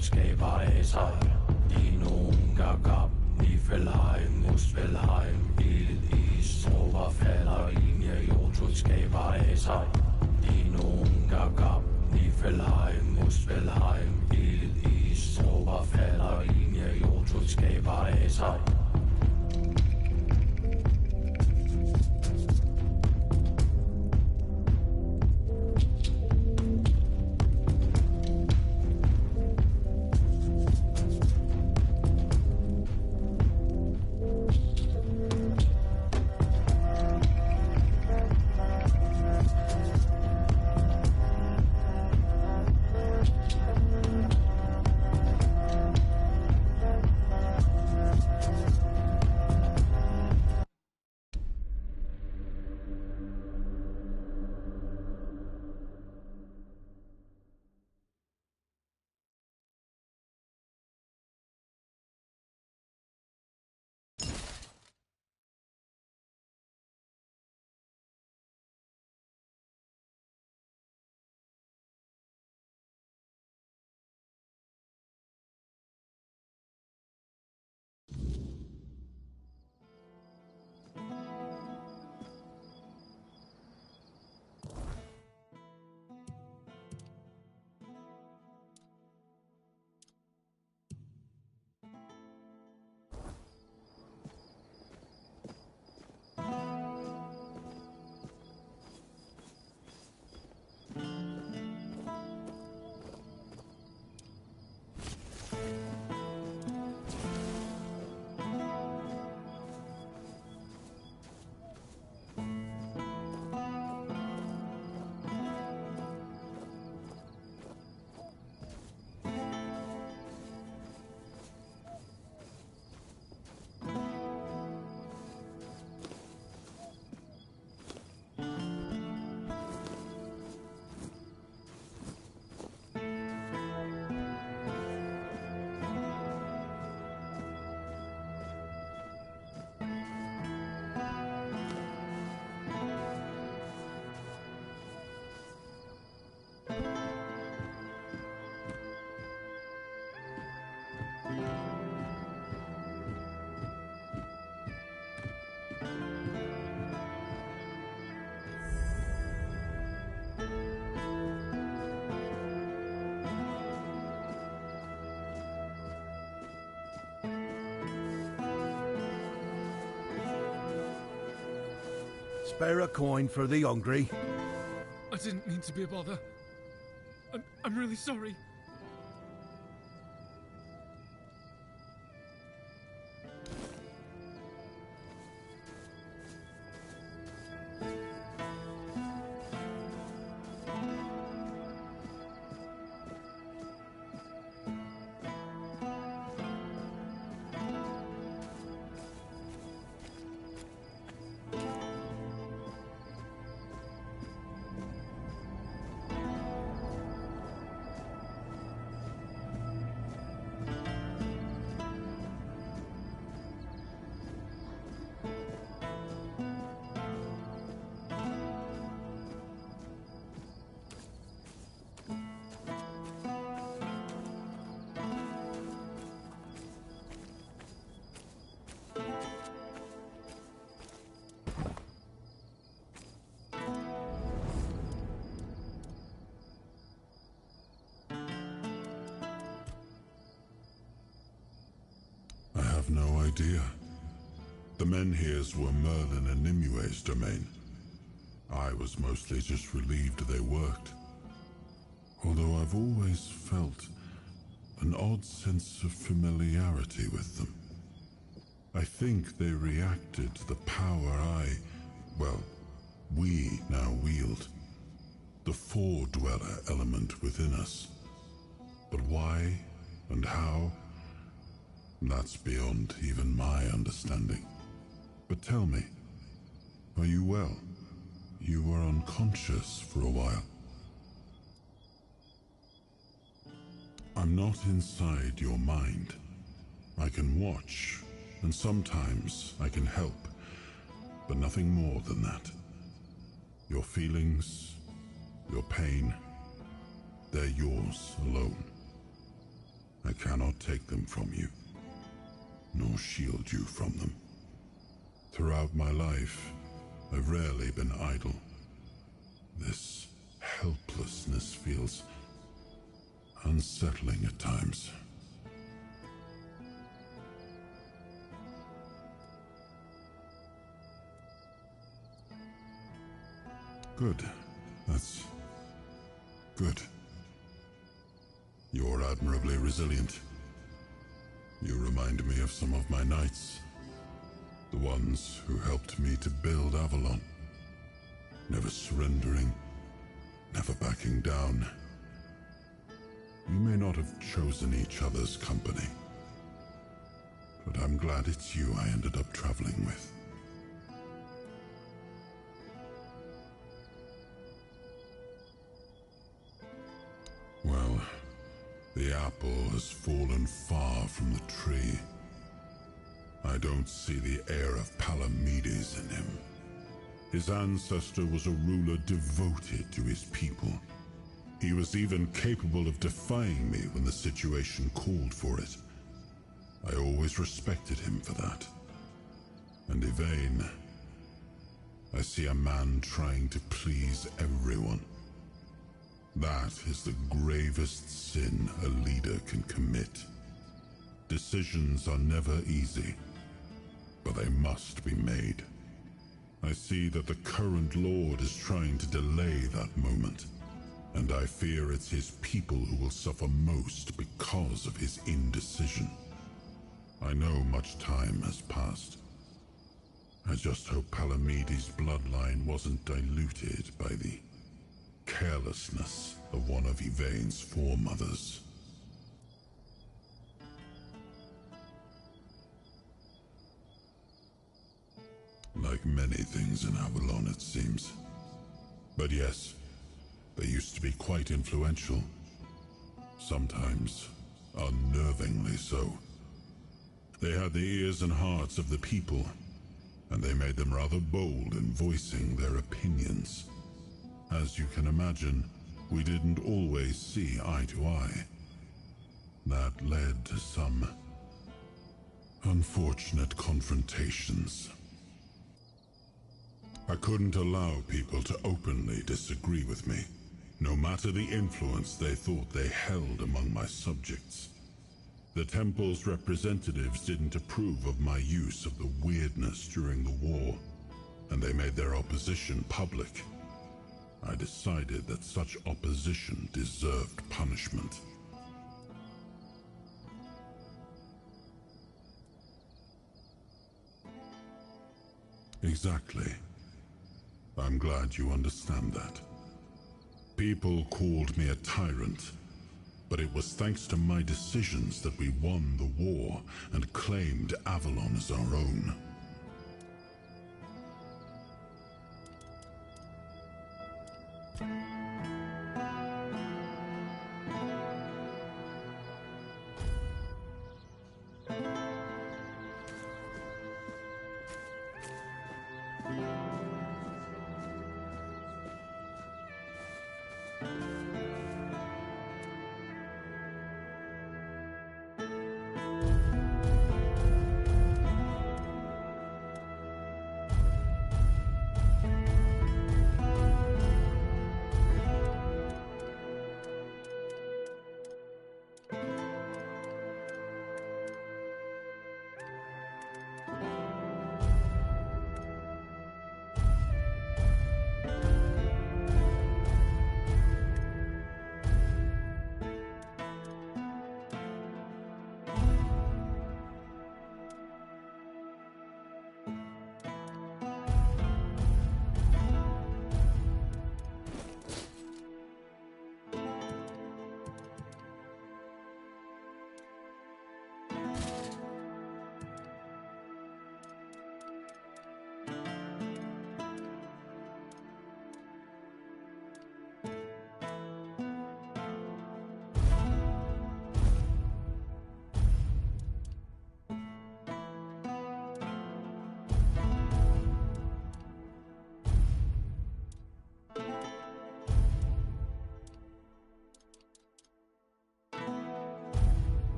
skæber af sig. I nogen gab, ni fældheim, musfældheim. Ild i stråber falder ind, ja jordtut skæber af sig. I nogen gab, ni fældheim, musfældheim. Ild i stråber falder ind, ja jordtut skæber af sig. Spare a coin for the hungry. I didn't mean to be a bother. I'm really sorry. No idea. The Menhirs were Merlin and Nimue's domain. I was mostly just relieved they worked. Although I've always felt an odd sense of familiarity with them. I think they reacted to the power we now wield. The Four-Dweller element within us. But why and how? That's beyond even my understanding. But tell me, are you well? You were unconscious for a while. I'm not inside your mind. I can watch, and sometimes I can help, but nothing more than that. Your feelings, your pain, they're yours alone. I cannot take them from you, nor shield you from them. Throughout my life, I've rarely been idle. This helplessness feels unsettling at times. Good. That's good. You're admirably resilient. You remind me of some of my knights. The ones who helped me to build Avalon. Never surrendering, never backing down. We may not have chosen each other's company, but I'm glad it's you I ended up traveling with. Well, the apple has fallen far from the tree. I don't see the heir of Palamedes in him. His ancestor was a ruler devoted to his people. He was even capable of defying me when the situation called for it. I always respected him for that. And Yvain, I see a man trying to please everyone. That is the gravest sin a leader can commit. Decisions are never easy, but they must be made. I see that the current Lord is trying to delay that moment, and I fear it's his people who will suffer most because of his indecision. I know much time has passed. I just hope Palamedes' bloodline wasn't diluted by the carelessness of one of Yvain's foremothers. Like many things in Avalon, it seems. But yes, they used to be quite influential. Sometimes unnervingly so. They had the ears and hearts of the people, and they made them rather bold in voicing their opinions. As you can imagine, we didn't always see eye to eye. That led to some unfortunate confrontations. I couldn't allow people to openly disagree with me, no matter the influence they thought they held among my subjects. The temple's representatives didn't approve of my use of the weirdness during the war, and they made their opposition public. I decided that such opposition deserved punishment. Exactly. I'm glad you understand that. People called me a tyrant, but it was thanks to my decisions that we won the war and claimed Avalon as our own.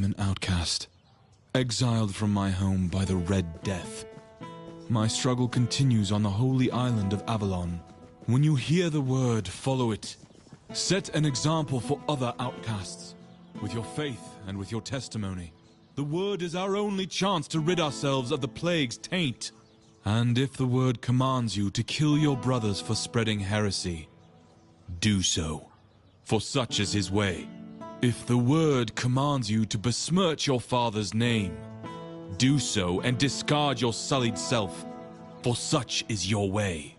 am an outcast, exiled from my home by the Red Death. My struggle continues on the holy island of Avalon. When you hear the word, follow it. Set an example for other outcasts, with your faith and with your testimony. The word is our only chance to rid ourselves of the plague's taint. And if the word commands you to kill your brothers for spreading heresy, do so, for such is his way. If the word commands you to besmirch your father's name, do so and discard your sullied self, for such is your way.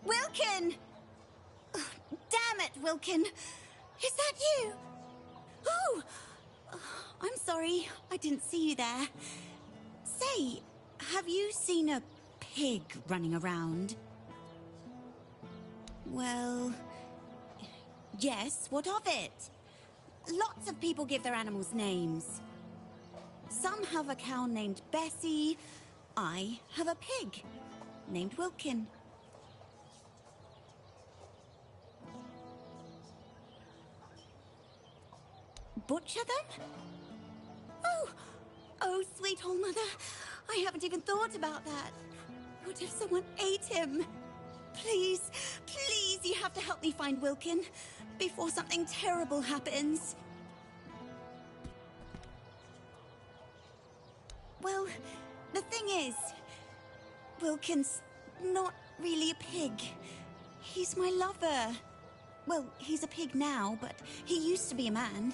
Wilkin! Oh, damn it, Wilkin! Is that you? Oh! I'm sorry, I didn't see you there. Say, have you seen a pig running around? Well, yes, what of it? Lots of people give their animals names. Some have a cow named Bessie. I have a pig named Wilkin. Butcher them? Oh, sweet old mother. I haven't even thought about that. What if someone ate him? Please, please, you have to help me find Wilkin before something terrible happens. Well, the thing is, Wilkin's not really a pig. He's my lover. Well, he's a pig now, but he used to be a man.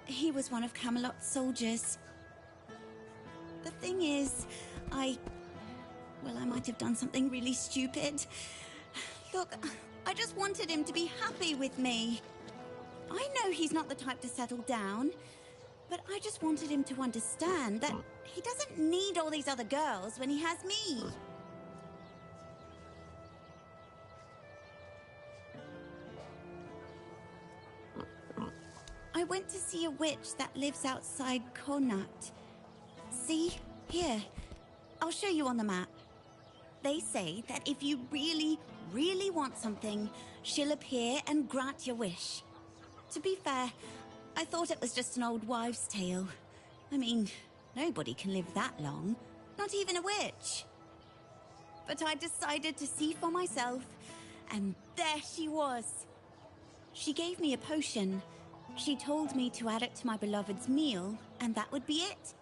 He was one of Camelot's soldiers. The thing is, I might have done something really stupid. Look, I just wanted him to be happy with me. I know he's not the type to settle down, but I just wanted him to understand that he doesn't need all these other girls when he has me. I went to see a witch that lives outside Connacht. See? Here, I'll show you on the map. They say that if you really, really want something, she'll appear and grant your wish. To be fair, I thought it was just an old wives' tale. I mean, nobody can live that long, not even a witch. But I decided to see for myself, and there she was. She gave me a potion. She told me to add it to my beloved's meal, and that would be it.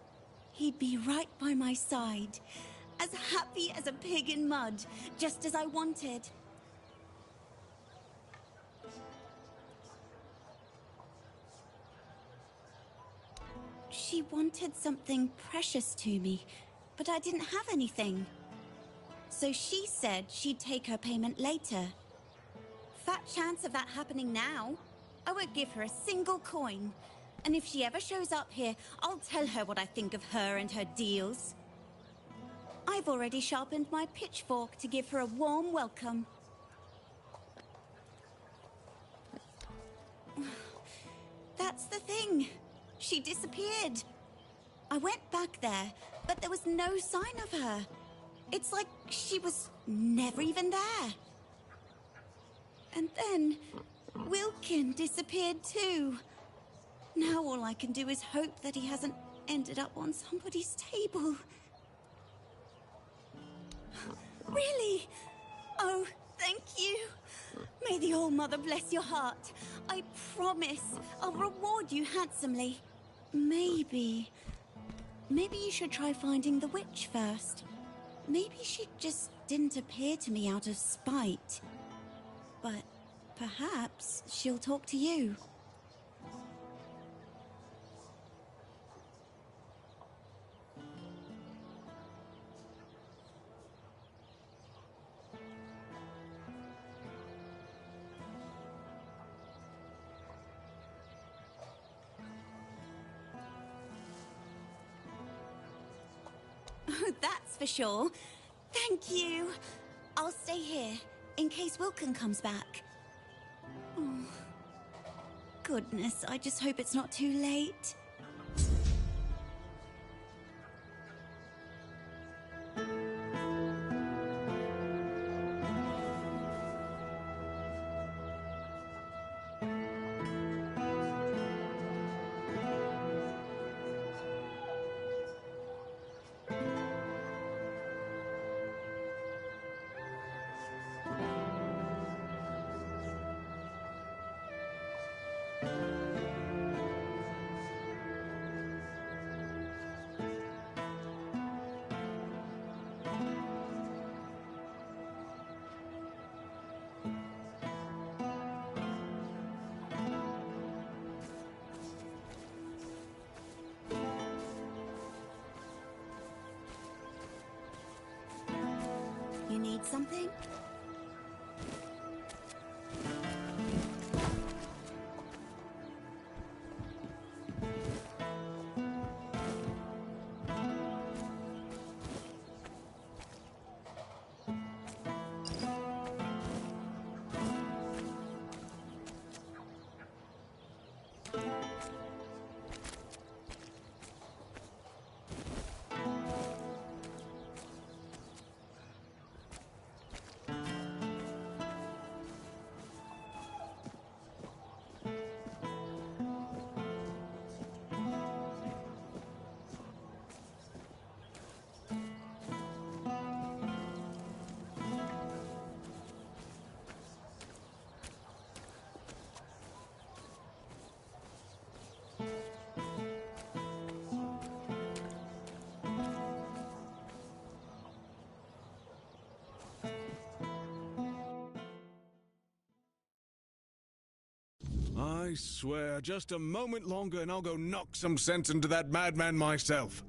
He'd be right by my side, as happy as a pig in mud, just as I wanted. She wanted something precious to me, but I didn't have anything. So she said she'd take her payment later. Fat chance of that happening now. I won't give her a single coin. And if she ever shows up here, I'll tell her what I think of her and her deals. I've already sharpened my pitchfork to give her a warm welcome. That's the thing. She disappeared. I went back there, but there was no sign of her. It's like she was never even there. And then Wilkin disappeared too. Now all I can do is hope that he hasn't ended up on somebody's table. Really? Oh, thank you. May the All-Mother bless your heart. I promise I'll reward you handsomely. Maybe you should try finding the witch first. Maybe she just didn't appear to me out of spite. But perhaps she'll talk to you. Oh, that's for sure. Thank you. I'll stay here, in case Wilkin comes back. Oh, goodness, I just hope it's not too late. You need something? I swear, just a moment longer and I'll go knock some sense into that madman myself.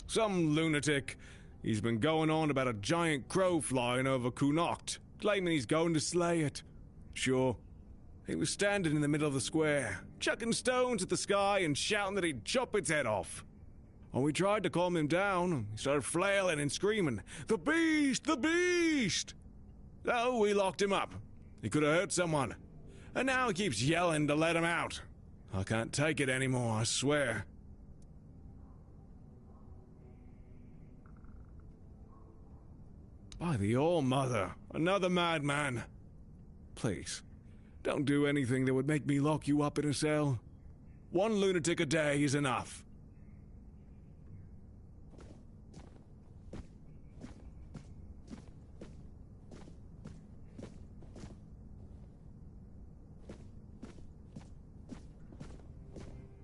Some lunatic. He's been going on about a giant crow flying over Connacht, claiming he's going to slay it. Sure. He was standing in the middle of the square, chucking stones at the sky and shouting that he'd chop its head off. When we tried to calm him down, he started flailing and screaming, "The beast! The beast!" So we locked him up. He could have hurt someone. And now he keeps yelling to let him out. I can't take it anymore, I swear. By the All-Mother, another madman. Please, don't do anything that would make me lock you up in a cell. One lunatic a day is enough.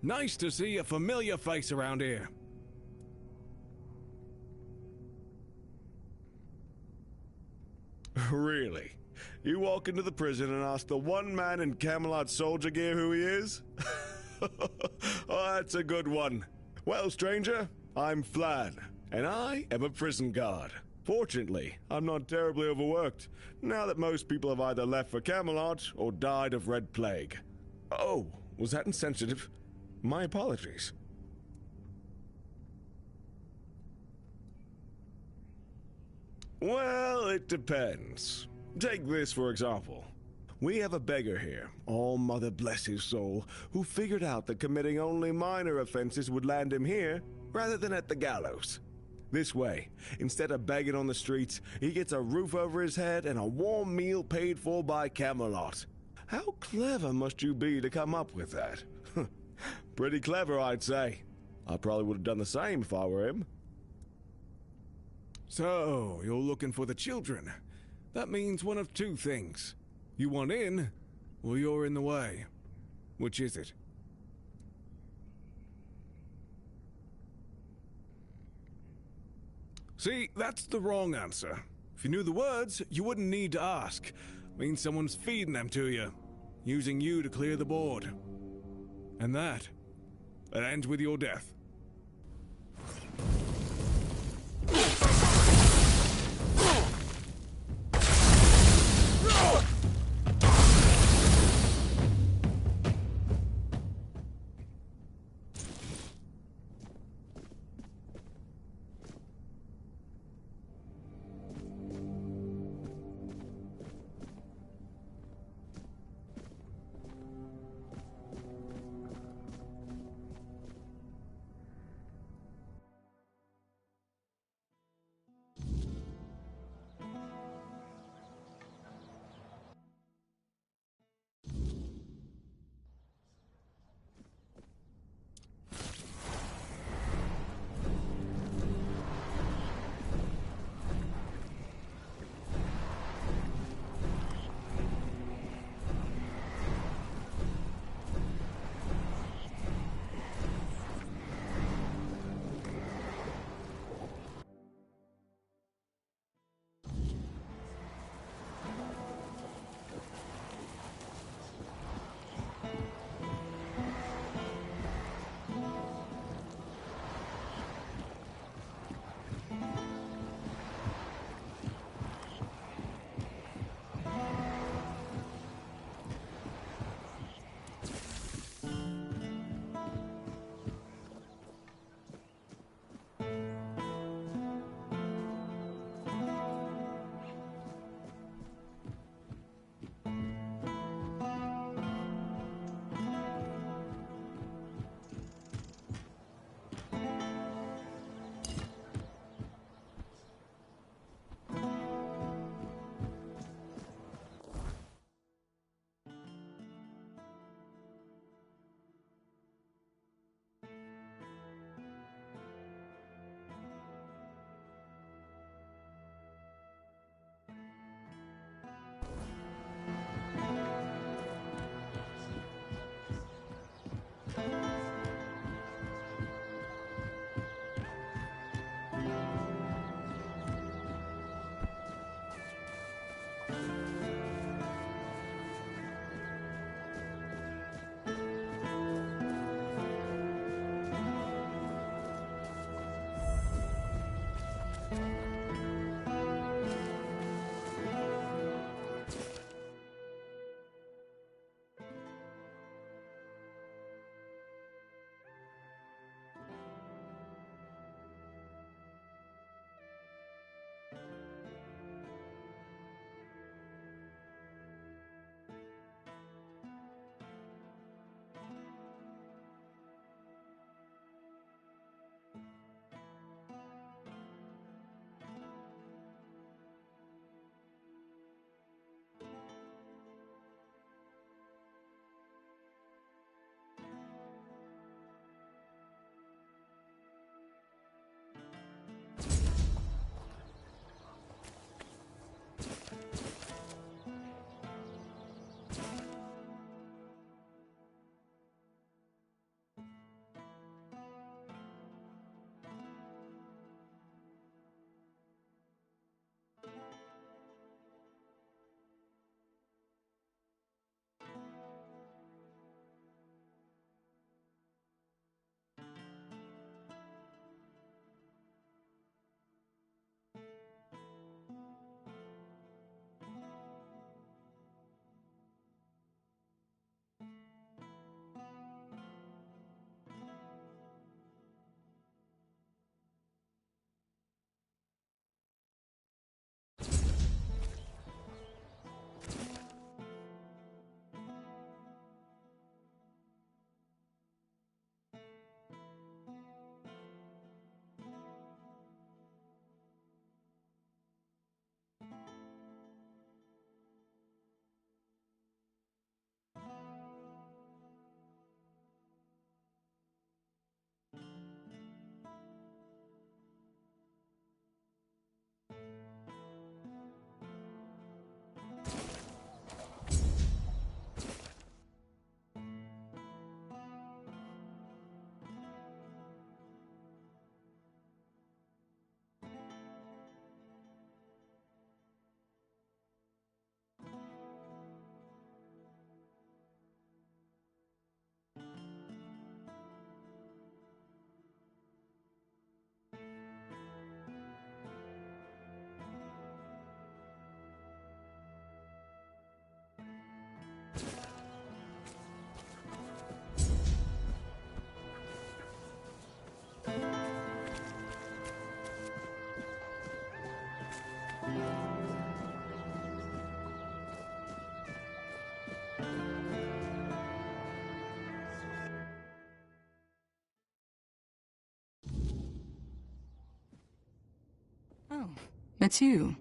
Nice to see a familiar face around here. Really? You walk into the prison and ask the one man in Camelot soldier gear who he is? Oh, that's a good one. Well, stranger, I'm Flad, and I am a prison guard. Fortunately, I'm not terribly overworked, now that most people have either left for Camelot or died of Red Plague. Oh, was that insensitive? My apologies. Well, it depends. Take this, for example. We have a beggar here, All-Mother bless his soul, who figured out that committing only minor offenses would land him here, rather than at the gallows. This way, instead of begging on the streets, he gets a roof over his head and a warm meal paid for by Camelot. How clever must you be to come up with that? Pretty clever, I'd say. I probably would have done the same if I were him. So, you're looking for the children. That means one of two things. You want in, or you're in the way. Which is it? See, that's the wrong answer. If you knew the words, you wouldn't need to ask. Means someone's feeding them to you, using you to clear the board. And that ends with your death. it's you.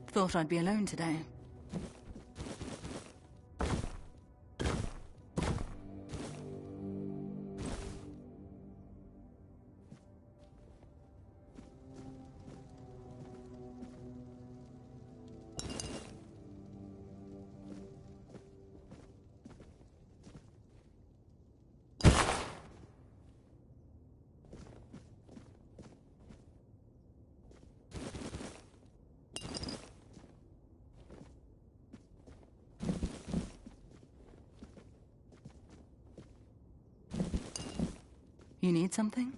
Thought I'd be alone today. You need something?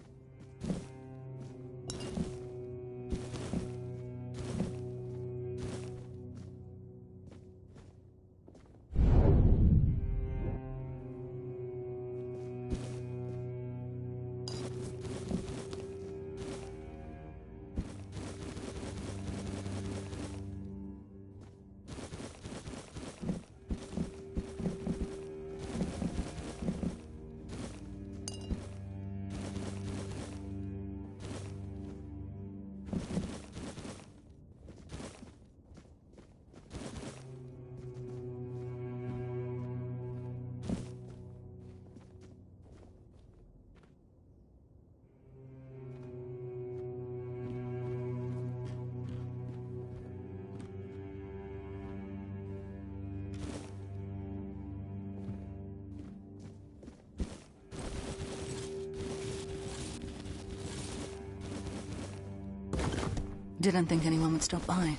Didn't think anyone would stop by.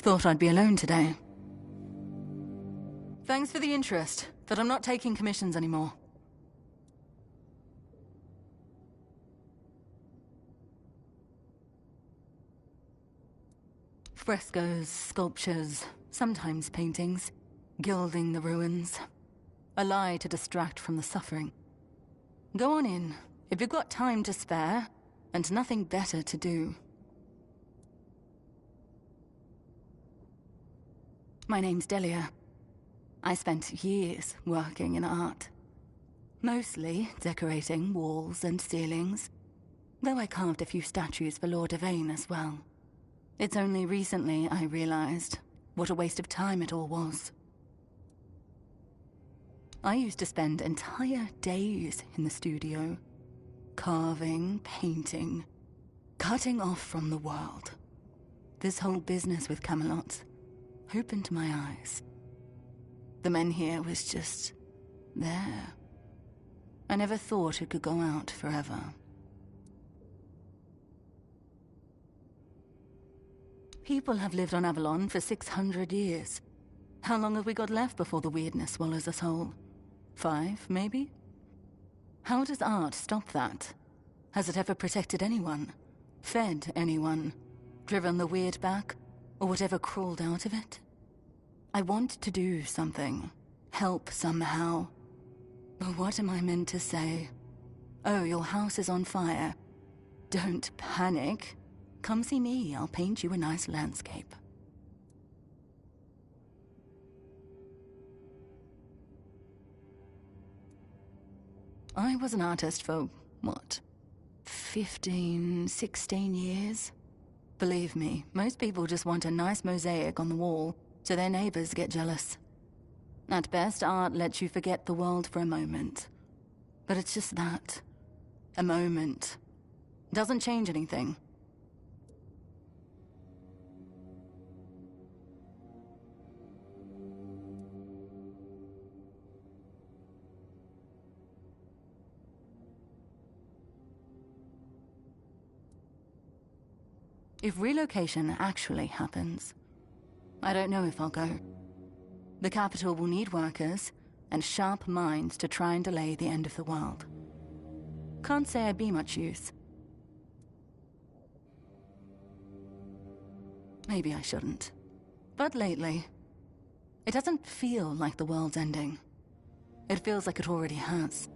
Thought I'd be alone today. Thanks for the interest, but I'm not taking commissions anymore. Frescoes, sculptures, sometimes paintings, gilding the ruins. A lie to distract from the suffering. Go on in, if you've got time to spare, and nothing better to do. My name's Delia. I spent years working in art. Mostly decorating walls and ceilings, though I carved a few statues for Lord Yvain as well. It's only recently I realized what a waste of time it all was. I used to spend entire days in the studio, carving, painting, cutting off from the world. This whole business with Camelot opened my eyes. The men here was just there. I never thought it could go out forever. people have lived on Avalon for 600 years. How long have we got left before the weirdness swallows us whole? 5, maybe? How does art stop that? Has it ever protected anyone? Fed anyone? Driven the weird back? Or whatever crawled out of it? I want to do something. Help somehow. But what am I meant to say? Oh, your house is on fire. Don't panic. Come see me, I'll paint you a nice landscape. I was an artist for, what, 15, 16 years? Believe me, most people just want a nice mosaic on the wall so their neighbors get jealous. At best, art lets you forget the world for a moment. But it's just that. A moment. Doesn't change anything. If relocation actually happens, I don't know if I'll go. The capital will need workers and sharp minds to try and delay the end of the world. Can't say I'd be much use. Maybe I shouldn't. But lately, it doesn't feel like the world's ending. It feels like it already has.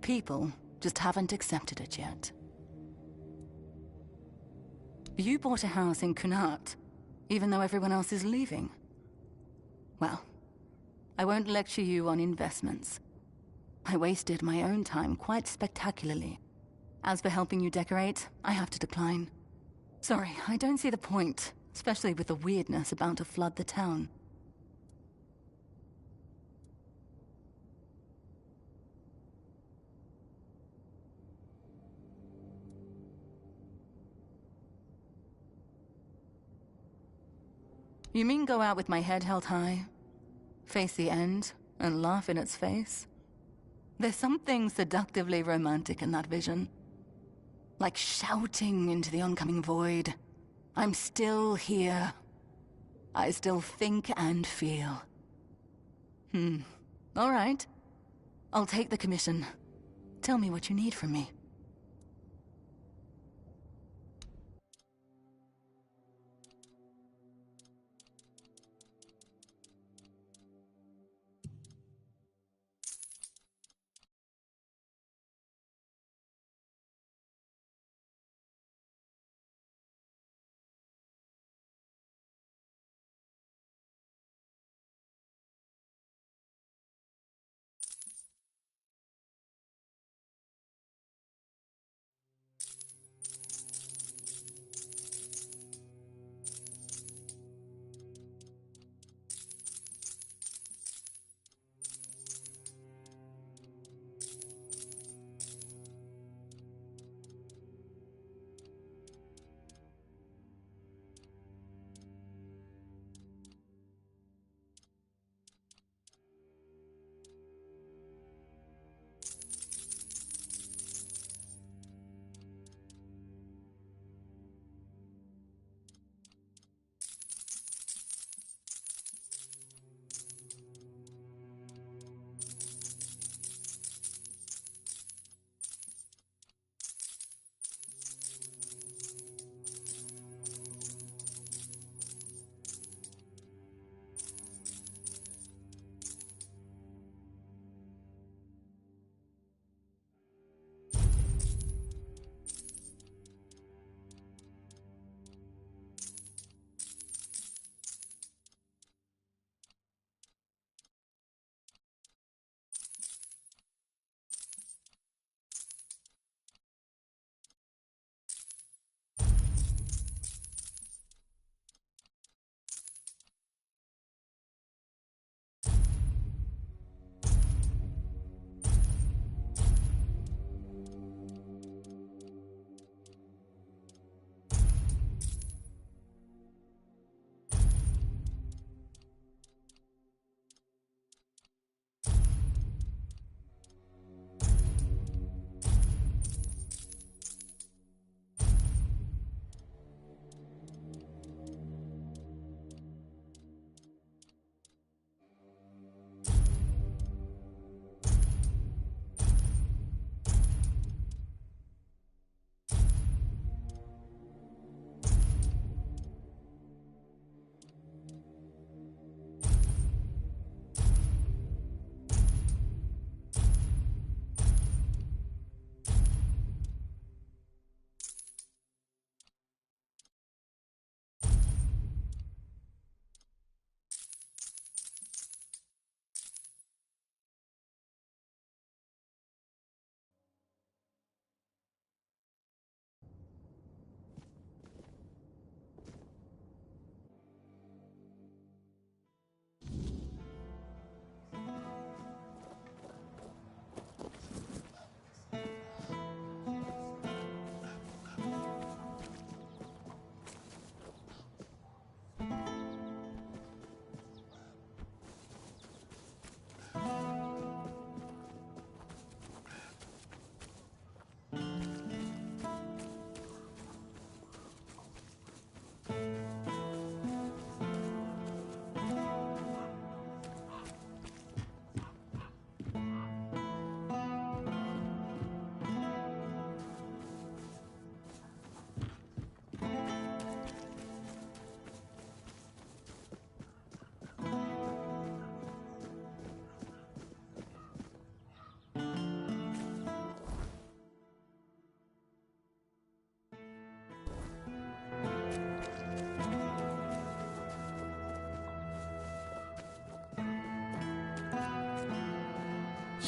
People just haven't accepted it yet. You bought a house in Kunart, even though everyone else is leaving. Well, I won't lecture you on investments. I wasted my own time quite spectacularly. As for helping you decorate, I have to decline. Sorry, I don't see the point, especially with the weirdness about to flood the town. You mean go out with my head held high? Face the end and laugh in its face? There's something seductively romantic in that vision. Like shouting into the oncoming void. I'm still here. I still think and feel. All right. I'll take the commission. Tell me what you need from me.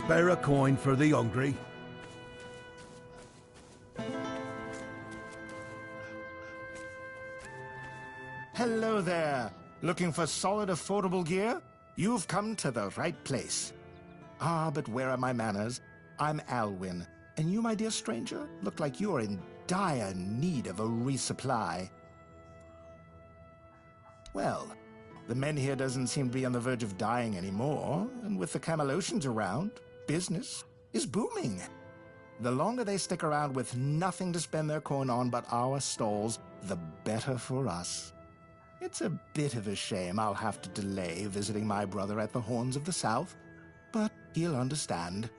Spare a coin for the hungry. Hello there. Looking for solid, affordable gear? You've come to the right place. Ah, but where are my manners? I'm Alwyn, and you, my dear stranger, look like you're in dire need of a resupply. Well, the men here doesn't seem to be on the verge of dying anymore, and with the Camelosians around, business is booming. The longer they stick around with nothing to spend their coin on but our stalls, the better for us. It's a bit of a shame I'll have to delay visiting my brother at the Horns of the South, but he'll understand.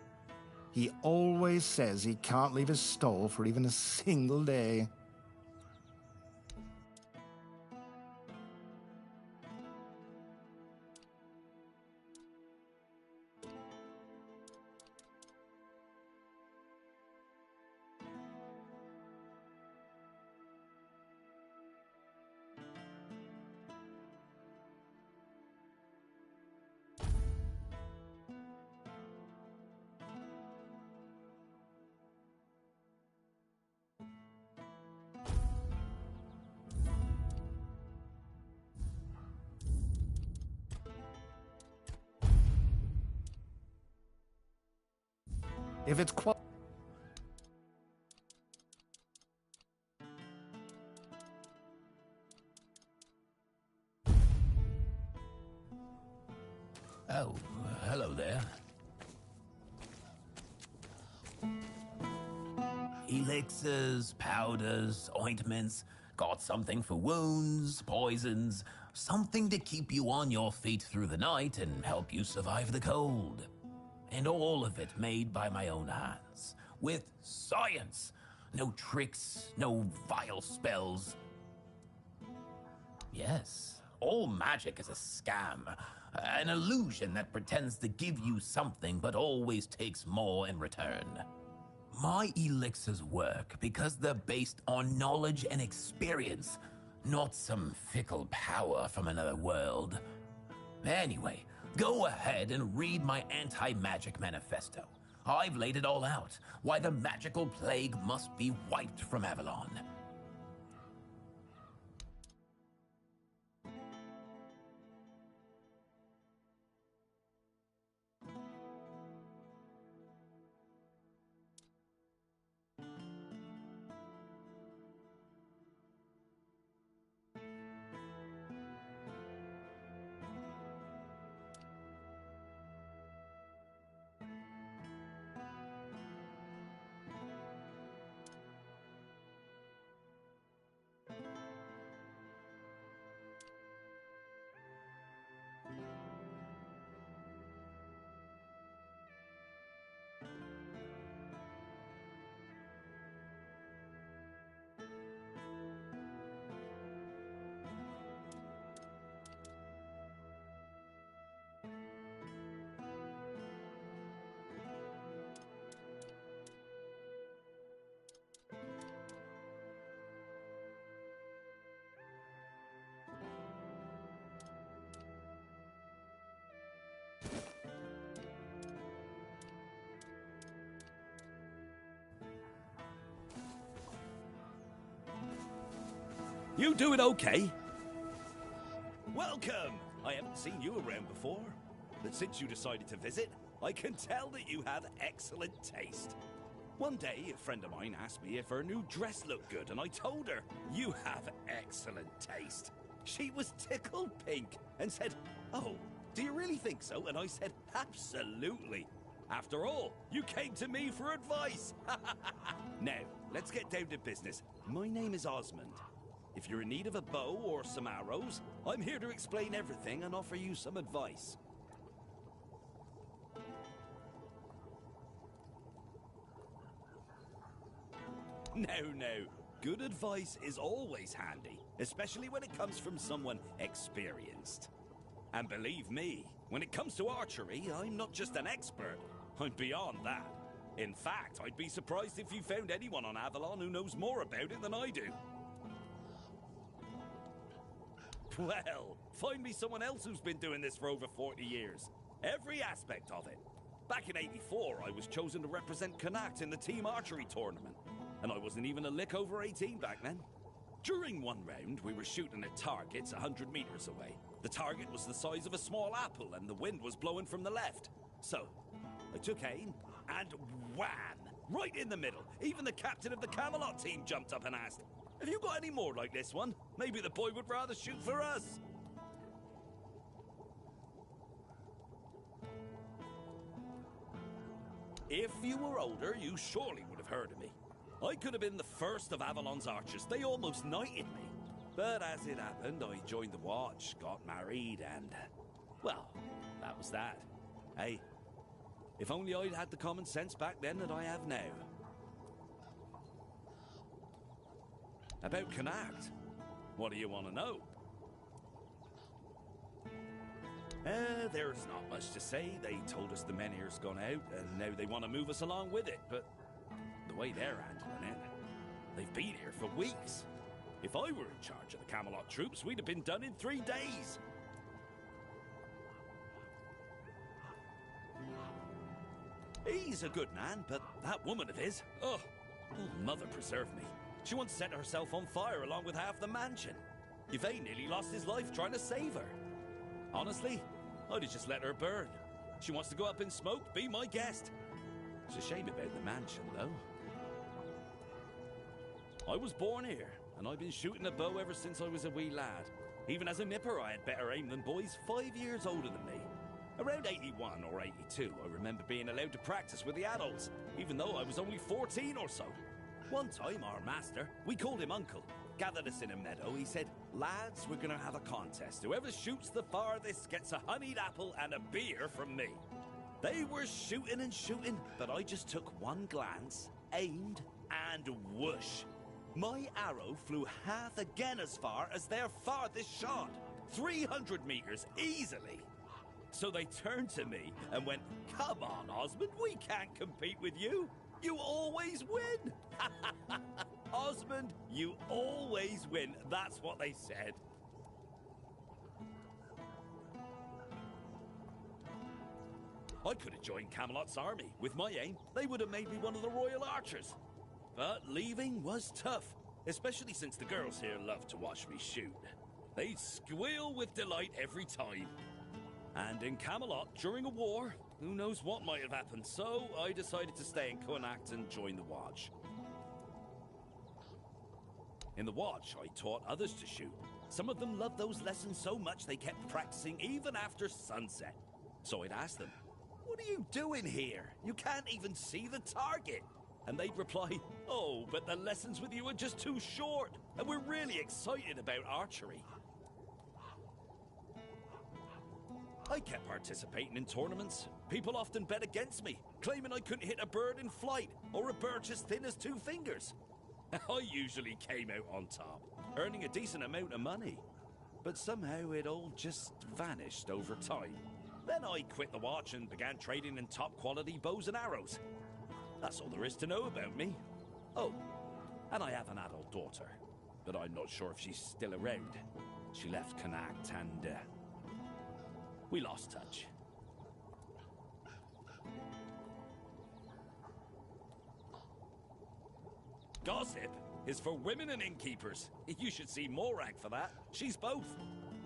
He always says he can't leave his stall for even a single day. If it's Oh, hello there. Elixirs, powders, ointments. Got something for wounds, poisons, something to keep you on your feet through the night and help you survive the cold. And all of it made by my own hands, with science. No tricks, no vile spells. Yes, all magic is a scam, an illusion that pretends to give you something but always takes more in return. My elixirs work because they're based on knowledge and experience, not some fickle power from another world. Anyway, go ahead and read my anti-magic manifesto. I've laid it all out, why the magical plague must be wiped from Avalon. You doing okay? Welcome! I haven't seen you around before, but since you decided to visit, I can tell that you have excellent taste. One day, a friend of mine asked me if her new dress looked good, and I told her, you have excellent taste. She was tickled pink and said, oh, do you really think so? And I said, absolutely. After all, you came to me for advice. Now, let's get down to business. My name is Osmond. If you're in need of a bow or some arrows, I'm here to explain everything and offer you some advice. No, good advice is always handy, especially when it comes from someone experienced. And believe me, when it comes to archery, I'm not just an expert, I'm beyond that. In fact, I'd be surprised if you found anyone on Avalon who knows more about it than I do. Well, find me someone else who's been doing this for over 40 years. Every aspect of it. Back in '84, I was chosen to represent Connacht in the team archery tournament. And I wasn't even a lick over 18 back then. During one round, we were shooting at targets 100 meters away. The target was the size of a small apple, and the wind was blowing from the left. So, I took aim, and wham! Right in the middle. Even the captain of the Camelot team jumped up and asked, "Have you got any more like this one? Maybe the boy would rather shoot for us." If you were older, you surely would have heard of me. I could have been the first of Avalon's archers. They almost knighted me. But as it happened, I joined the watch, got married, and... well, that was that. Hey, if only I'd had the common sense back then that I have now. About Connacht, what do you want to know? There's not much to say. They told us the men here's gone out, and now they want to move us along with it, but the way they're handling it, they've been here for weeks. If I were in charge of the Camelot troops, we'd have been done in 3 days. He's a good man, but that woman of his, oh, mother preserve me. She once set herself on fire along with half the mansion. Yvain nearly lost his life trying to save her. Honestly, I'd have just let her burn. She wants to go up in smoke, be my guest. It's a shame about the mansion, though. I was born here, and I've been shooting a bow ever since I was a wee lad. Even as a nipper, I had better aim than boys 5 years older than me. Around 81 or 82, I remember being allowed to practice with the adults, even though I was only 14 or so. One time, our master, we called him Uncle, gathered us in a meadow. He said, "Lads, we're gonna have a contest. Whoever shoots the farthest gets a honeyed apple and a beer from me." They were shooting and shooting, but I just took one glance, aimed, and whoosh. My arrow flew half again as far as their farthest shot. 300 meters, easily. So they turned to me and went, "Come on, Osmond, we can't compete with you. You always win." Osmond, you always win. That's what they said. I could have joined Camelot's army. With my aim, they would have made me one of the royal archers. But leaving was tough, especially since the girls here love to watch me shoot. They'd squeal with delight every time. And in Camelot, during a war, who knows what might have happened, so I decided to stay in Connacht and join the watch. In the watch, I taught others to shoot. Some of them loved those lessons so much they kept practicing even after sunset. So I'd ask them, "What are you doing here? You can't even see the target." And they'd reply, "Oh, but the lessons with you are just too short, and we're really excited about archery." I kept participating in tournaments. People often bet against me, claiming I couldn't hit a bird in flight, or a birch as thin as 2 fingers. I usually came out on top, earning a decent amount of money. But somehow it all just vanished over time. Then I quit the watch and began trading in top-quality bows and arrows. That's all there is to know about me. Oh, and I have an adult daughter, but I'm not sure if she's still around. She left Connacht and, we lost touch. Gossip is for women and innkeepers. You should see Morag for that. She's both.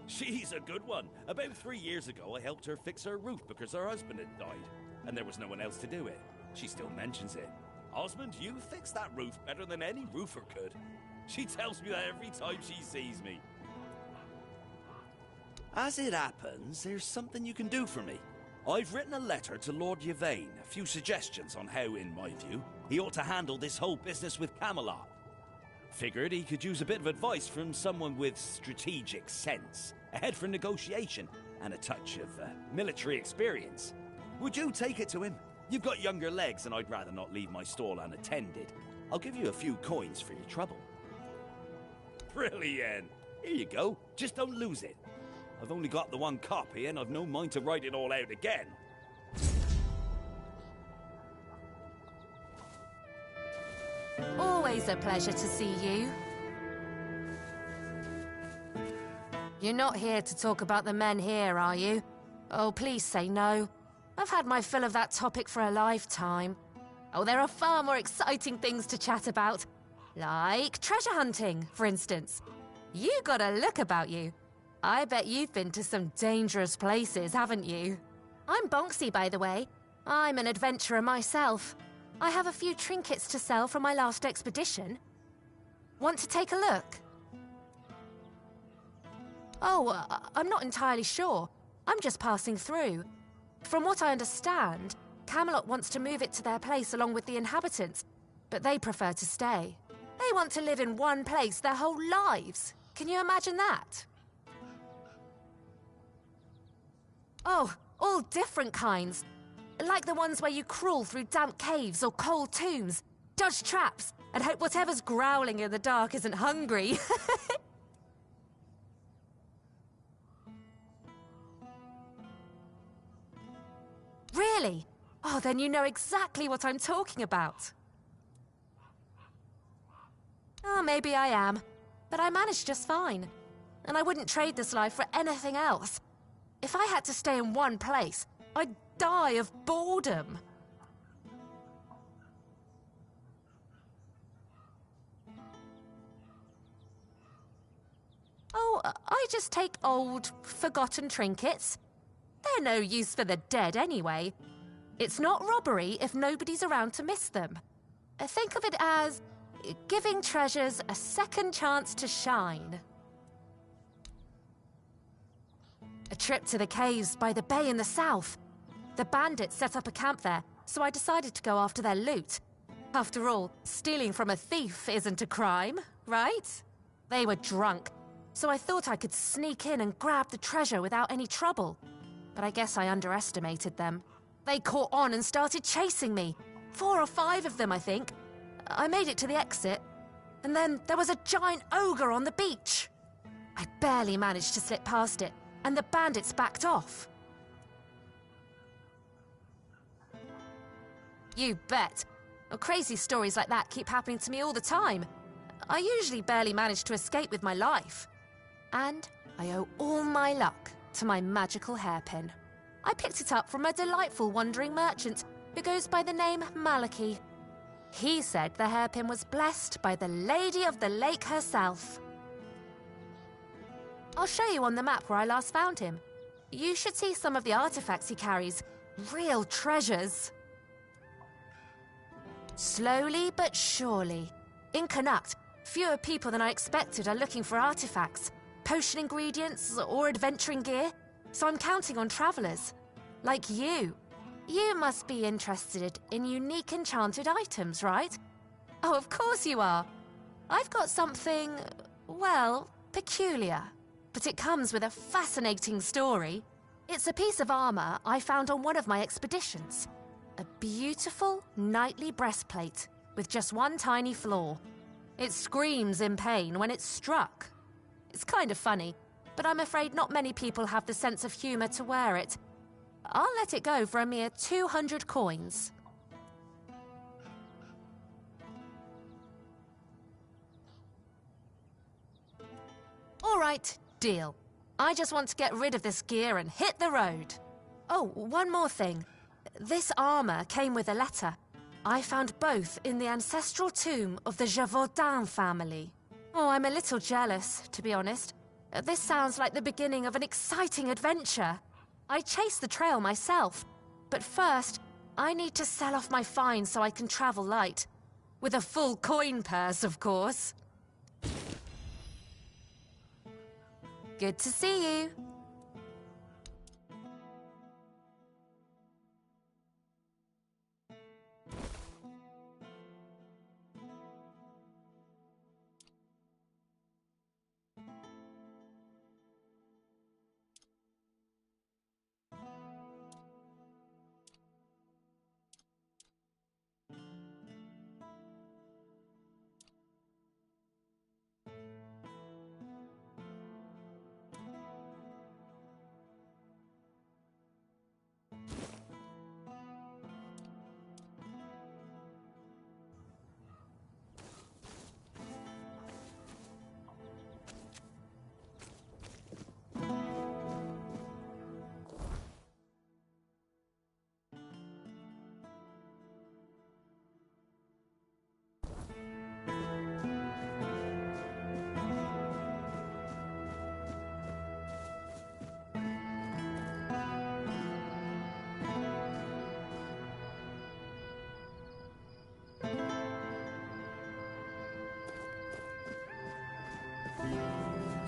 She's a good one. About 3 years ago, I helped her fix her roof because her husband had died, and there was no one else to do it. She still mentions it. "Osmond, you fixed that roof better than any roofer could." She tells me that every time she sees me. As it happens, there's something you can do for me. I've written a letter to Lord Yvain, a few suggestions on how, in my view, he ought to handle this whole business with Camelot. Figured he could use a bit of advice from someone with strategic sense, a head for negotiation, and a touch of military experience. Would you take it to him? You've got younger legs, and I'd rather not leave my stall unattended. I'll give you a few coins for your trouble. Brilliant! Here you go. Just don't lose it. I've only got the one copy, and I've no mind to write it all out again. Always a pleasure to see you. You're not here to talk about the men here, are you? Oh, please say no. I've had my fill of that topic for a lifetime. Oh, there are far more exciting things to chat about. Like treasure hunting, for instance. You got a look about you. I bet you've been to some dangerous places, haven't you? I'm Bonksy, by the way. I'm an adventurer myself. I have a few trinkets to sell from my last expedition. Want to take a look? Oh, I'm not entirely sure. I'm just passing through. From what I understand, Camelot wants to move it to their place along with the inhabitants, but they prefer to stay. They want to live in one place their whole lives. Can you imagine that? Oh, all different kinds. Like the ones where you crawl through damp caves or cold tombs, dodge traps, and hope whatever's growling in the dark isn't hungry. Really? Oh, then you know exactly what I'm talking about. Oh, maybe I am. But I managed just fine. And I wouldn't trade this life for anything else. If I had to stay in one place, I'd die of boredom. Oh, I just take old, forgotten trinkets. They're no use for the dead anyway. It's not robbery if nobody's around to miss them. Think of it as giving treasures a second chance to shine. A trip to the caves by the bay in the south. The bandits set up a camp there, so I decided to go after their loot. After all, stealing from a thief isn't a crime, right? They were drunk, so I thought I could sneak in and grab the treasure without any trouble. But I guess I underestimated them. They caught on and started chasing me. 4 or 5 of them, I think. I made it to the exit, and then there was a giant ogre on the beach. I barely managed to slip past it, and the bandits backed off. You bet. Crazy stories like that keep happening to me all the time. I usually barely manage to escape with my life. And I owe all my luck to my magical hairpin. I picked it up from a delightful wandering merchant who goes by the name Malachi. He said the hairpin was blessed by the Lady of the Lake herself. I'll show you on the map where I last found him. You should see some of the artifacts he carries. Real treasures. Slowly but surely. In Connacht, fewer people than I expected are looking for artifacts, potion ingredients, or adventuring gear, so I'm counting on travelers. Like you. You must be interested in unique enchanted items, right? Oh, of course you are. I've got something, well, peculiar. But it comes with a fascinating story. It's a piece of armor I found on one of my expeditions. A beautiful, knightly breastplate with just one tiny flaw. It screams in pain when it's struck. It's kind of funny, but I'm afraid not many people have the sense of humor to wear it. I'll let it go for a mere 200 coins. All right, deal. I just want to get rid of this gear and hit the road. Oh, one more thing. This armor came with a letter. I found both in the ancestral tomb of the Gévaudan family. Oh, I'm a little jealous, to be honest. This sounds like the beginning of an exciting adventure. I chased the trail myself, but first, I need to sell off my finds so I can travel light. With a full coin purse, of course. Good to see you.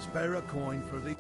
Spare a coin for the...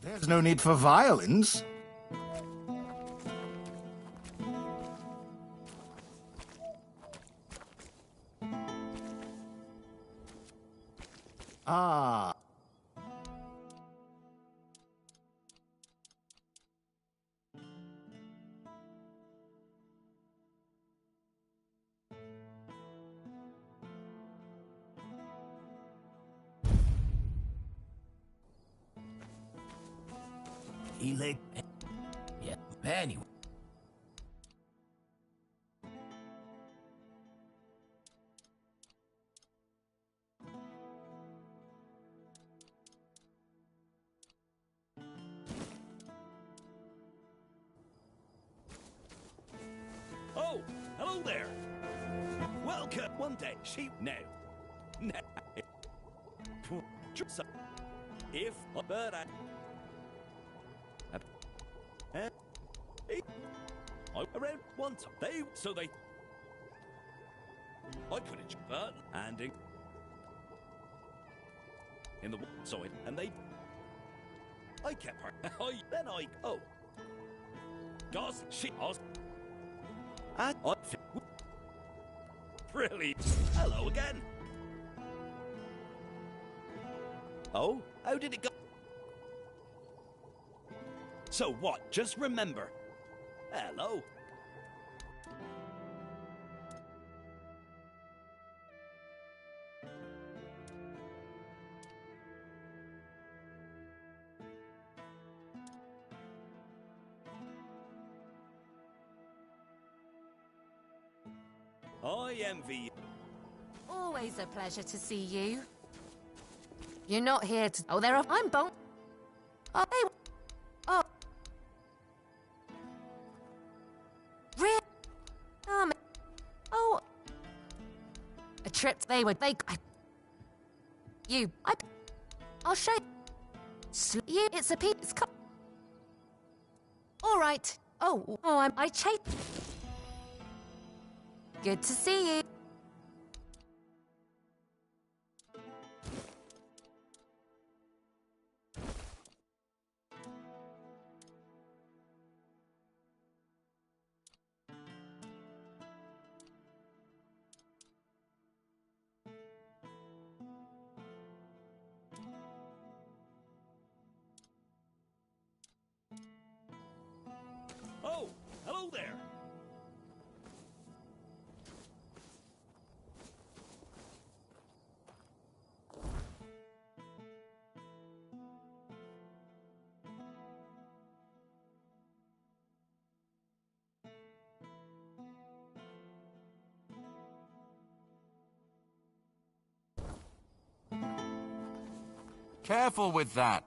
There's no need for violence. Ah. Yeah, anyway. Oh, hello there. Welcome. One day, sheep now. Now. If a bird around one time, I couldn't but and in the side, and I kept her. Goss, she asked. And really, hello again. Oh, how did it go? So what? Just remember. Hello. I envy you. Always a pleasure to see you. You're not here to... Oh, I'm bon... Oh, they... Oh. Really? Oh. A trip they would... I'll show you. It's a piece... All right. I chase... Good to see you. Oh, hello there. Careful with that.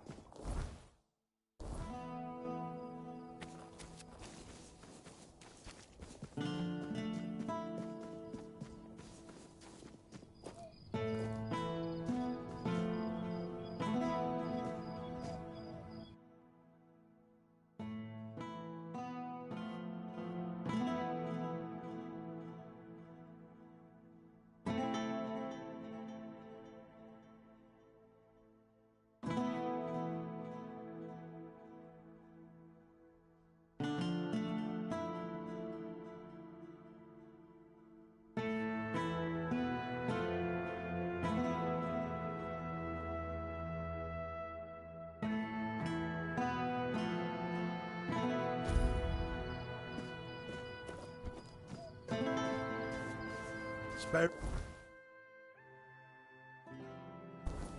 Bear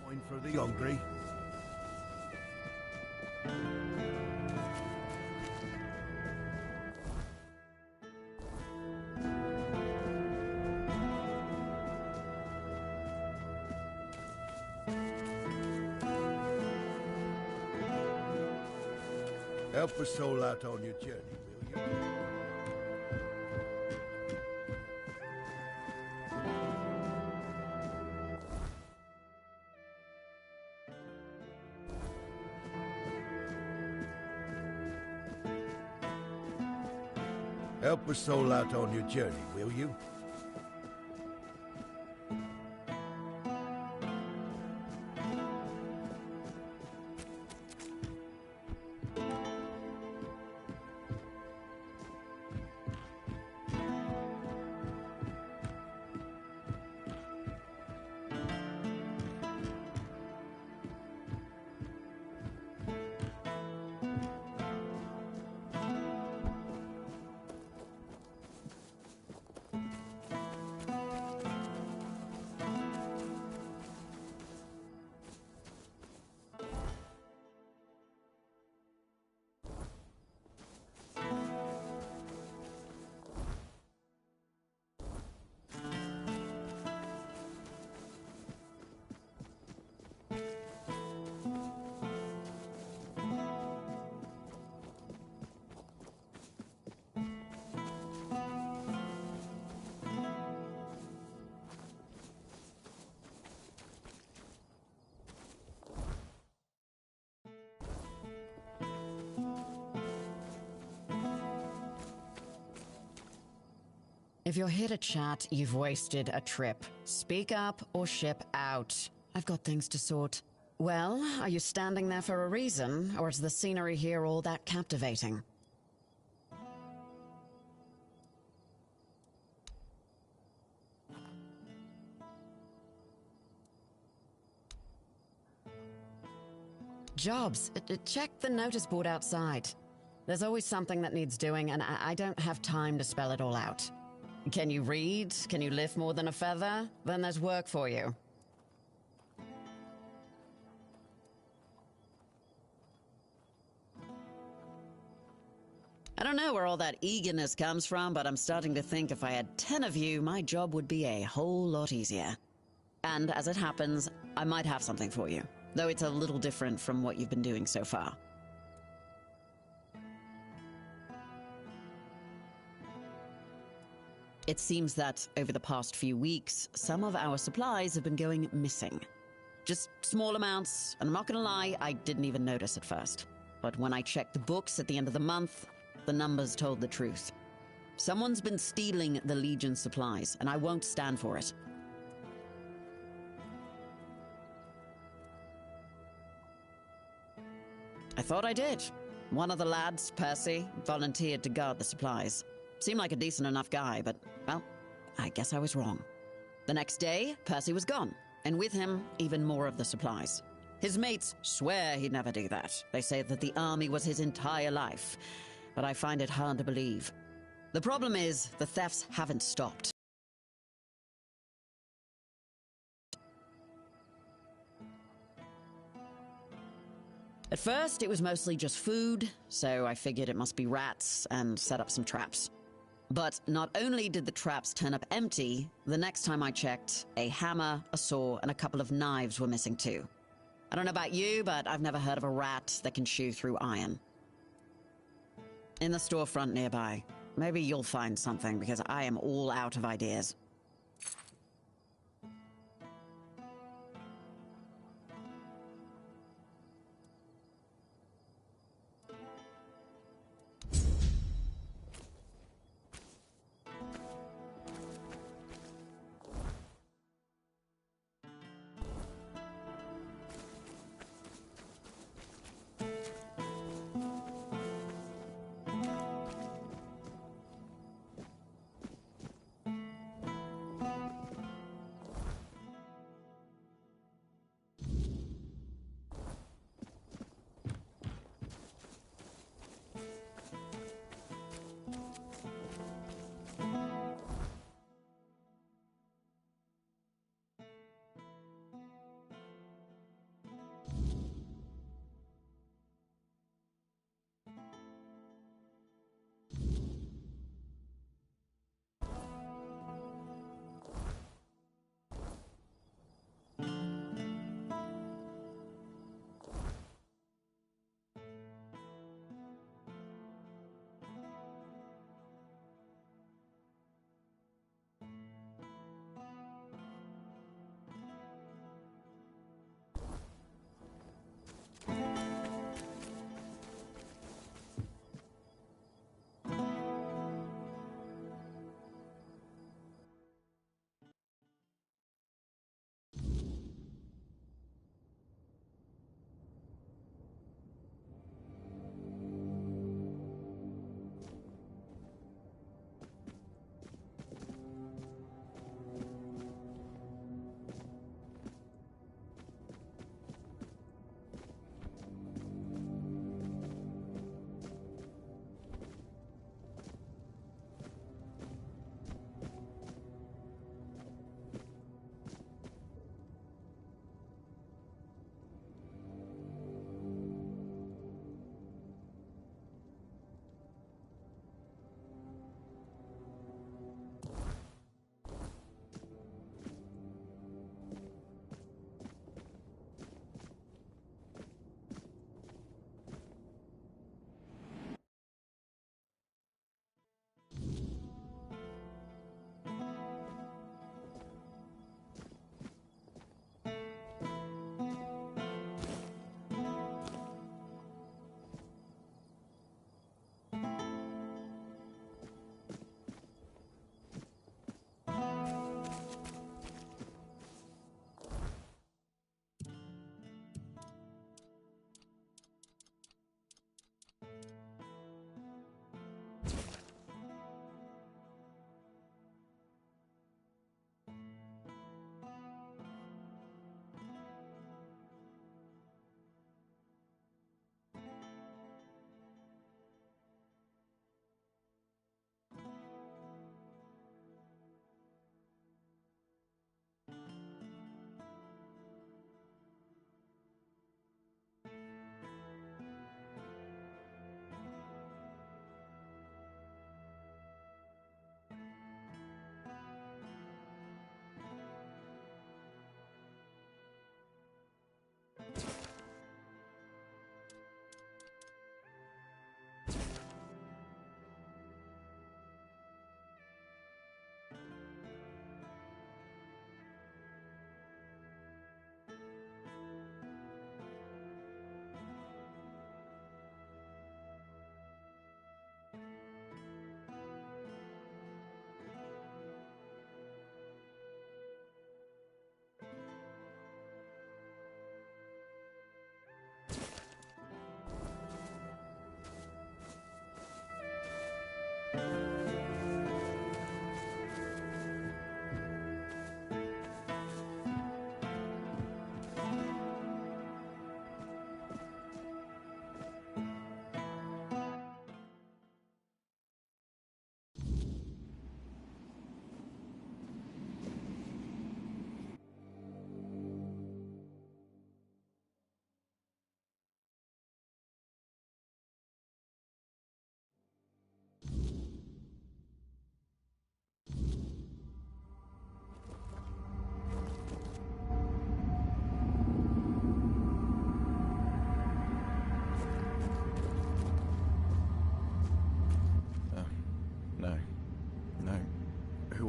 wine for the hungry. Help a soul out on your journey, will you? Help a soul out on your journey, will you? If you're here to chat, you've wasted a trip. Speak up or ship out. I've got things to sort. Well, are you standing there for a reason, or is the scenery here all that captivating? Jobs. Check the notice board outside. There's always something that needs doing, and I don't have time to spell it all out. Can you read? Can you lift more than a feather? Then there's work for you. I don't know where all that eagerness comes from, but I'm starting to think if I had 10 of you, my job would be a whole lot easier. And as it happens, I might have something for you, though it's a little different from what you've been doing so far. It seems that over the past few weeks, some of our supplies have been going missing. Just small amounts, and I'm not gonna lie, I didn't even notice at first. But when I checked the books at the end of the month, the numbers told the truth. Someone's been stealing the Legion's supplies, and I won't stand for it. I thought I did. One of the lads, Percy, volunteered to guard the supplies. Seemed like a decent enough guy, but, well, I guess I was wrong. The next day, Percy was gone, and with him, even more of the supplies. His mates swear he'd never do that. They say that the army was his entire life, but I find it hard to believe. The problem is, the thefts haven't stopped. At first, it was mostly just food, so I figured it must be rats and set up some traps. But not only did the traps turn up empty, the next time I checked, a hammer, a saw, and a couple of knives were missing too. I don't know about you, but I've never heard of a rat that can chew through iron. In the storefront nearby. Maybe you'll find something, because I am all out of ideas.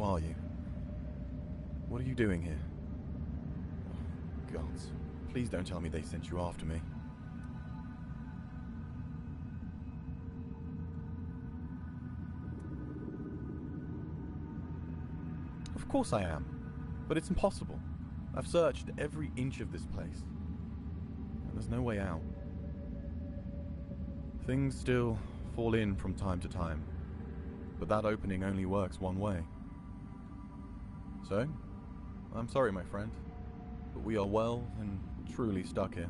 are you? What are you doing here? Gods, please don't tell me they sent you after me. Of course I am, but it's impossible. I've searched every inch of this place, and there's no way out. Things still fall in from time to time, but that opening only works one way. So, I'm sorry, my friend, but we are well and truly stuck here.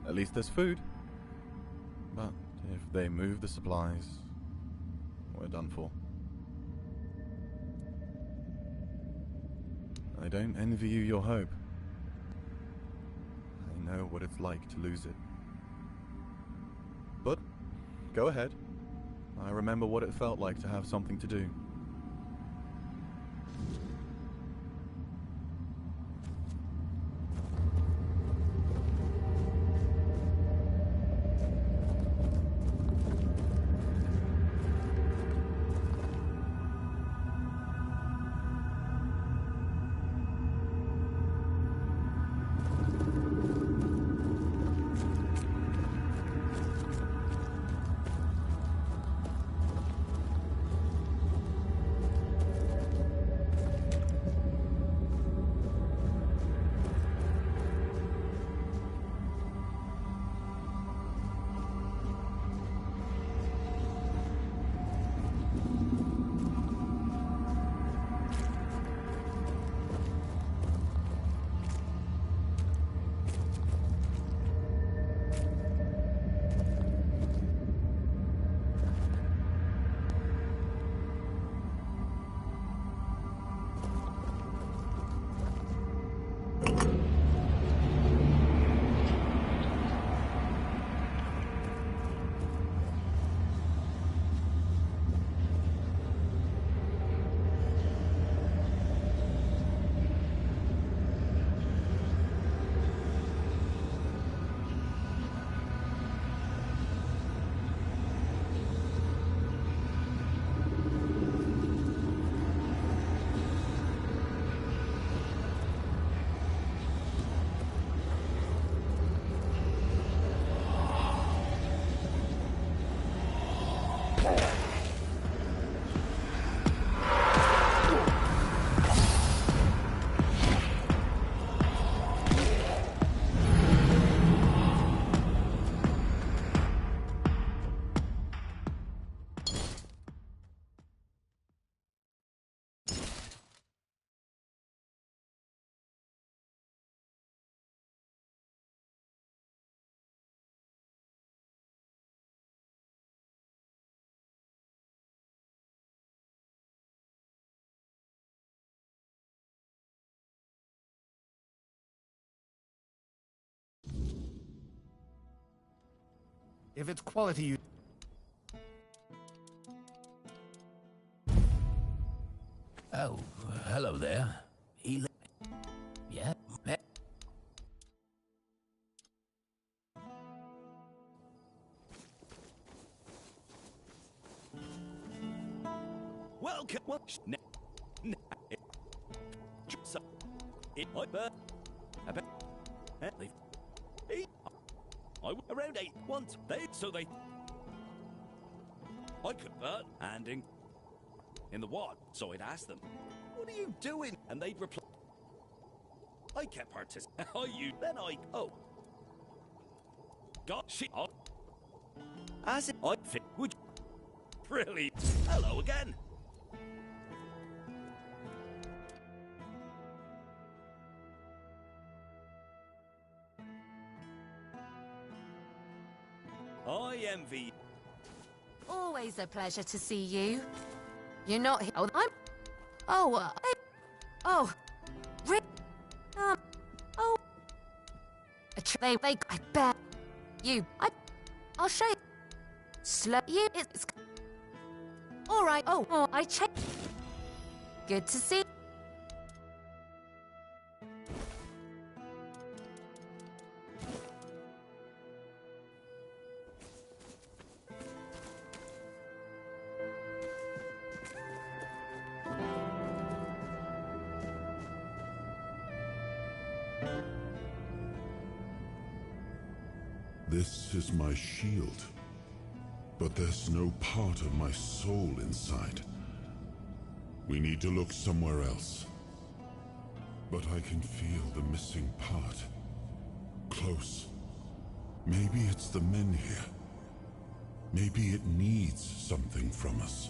At least there's food. But if they move the supplies, we're done for. I don't envy you your hope. I know what it's like to lose it. But, go ahead. I remember what it felt like to have something to do. If it's quality you... Oh, hello there. Yeah? Welcome. What? Around 8 once they so they I convert and in the what? So I'd ask them, "What are you doing?" And they'd reply, "I kept participating." Oh, you then God shit. As if I fit would really. Hello again. I envy. Always a pleasure to see you. You're not here. Oh, I'm. Oh, oh, Rick. Oh. I bet you. I'll show you. Slow you. It's. All right. Oh, I check. Good to see. This is my shield, but there's no part of my soul inside. We need to look somewhere else. But I can feel the missing part. Close. Maybe it's the men here. Maybe it needs something from us.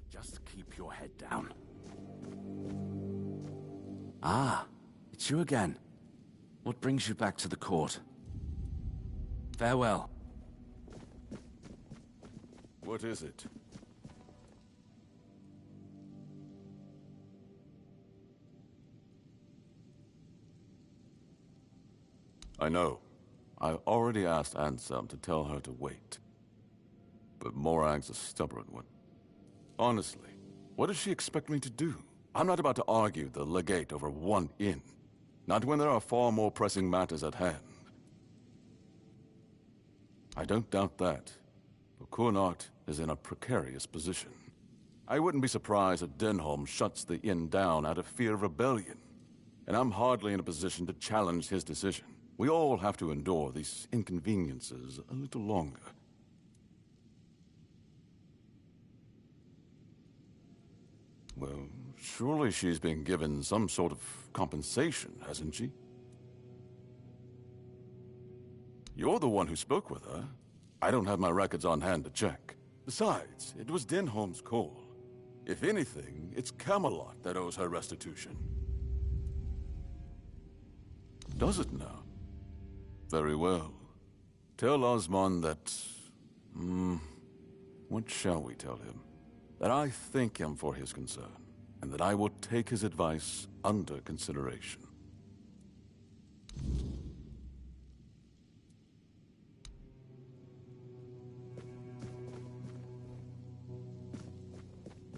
Just keep your head down. Ah, it's you again. What brings you back to the court? Farewell. What is it? I know. I already asked Anselm to tell her to wait. But Morag's a stubborn one. Honestly, what does she expect me to do? I'm not about to argue the legate over one inn. Not when there are far more pressing matters at hand. I don't doubt that. But Connacht is in a precarious position. I wouldn't be surprised if Denholm shuts the inn down out of fear of rebellion. And I'm hardly in a position to challenge his decision. We all have to endure these inconveniences a little longer. Well, surely she's been given some sort of compensation, hasn't she? You're the one who spoke with her. I don't have my records on hand to check. Besides, it was Denholm's call. If anything, it's Camelot that owes her restitution. Does it now? Very well. Tell Osmond that... what shall we tell him? That I thank him for his concern, and that I will take his advice under consideration.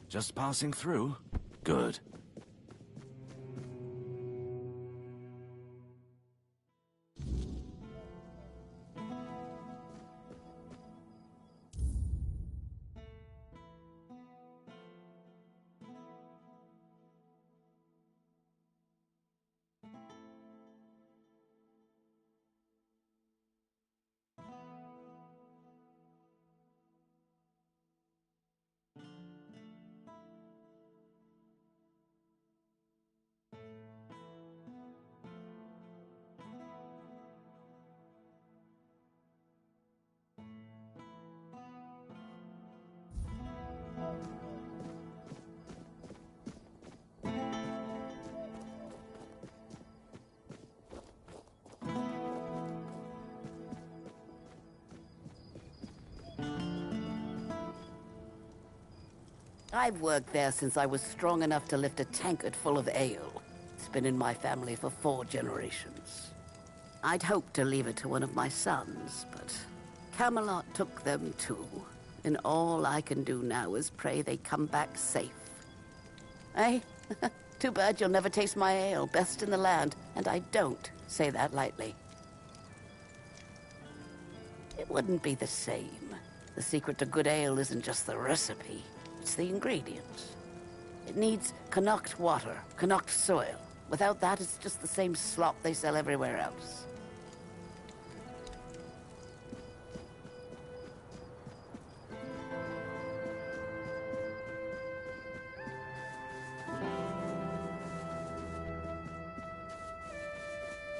Just passing through? Good. I've worked there since I was strong enough to lift a tankard full of ale. It's been in my family for 4 generations. I'd hoped to leave it to one of my sons, but Camelot took them too. And all I can do now is pray they come back safe. Eh? Too bad you'll never taste my ale, best in the land, and I don't say that lightly. It wouldn't be the same. The secret to good ale isn't just the recipe. It's the ingredients. It needs Connacht water, Connacht soil. Without that, it's just the same slop they sell everywhere else.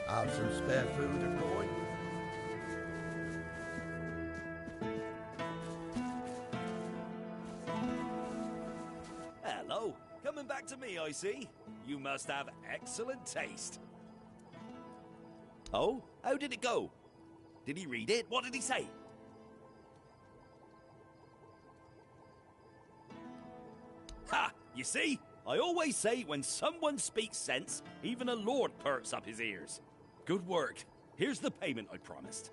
Have some spare food and going. Hello. Coming back to me, I see. You must have excellent taste. Oh? How did it go? Did he read it? What did he say? Ha! You see? I always say when someone speaks sense, even a lord perks up his ears. Good work. Here's the payment I promised.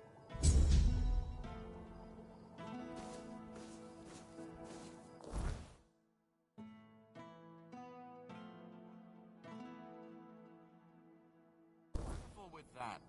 With that.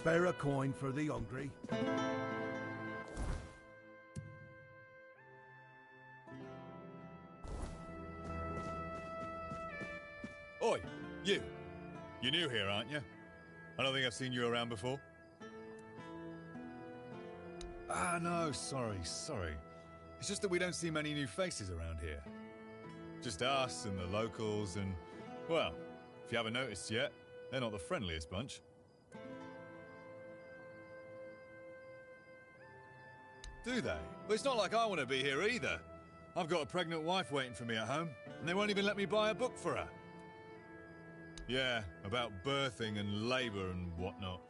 Spare a coin for the hungry. Oi, you. You're new here, aren't you? I don't think I've seen you around before. Ah, no, sorry. It's just that we don't see many new faces around here. Just us and the locals and, well, if you haven't noticed yet, they're not the friendliest bunch. Do they? Well, it's not like I want to be here either. I've got a pregnant wife waiting for me at home, and they won't even let me buy a book for her. Yeah, about birthing and labour and whatnot.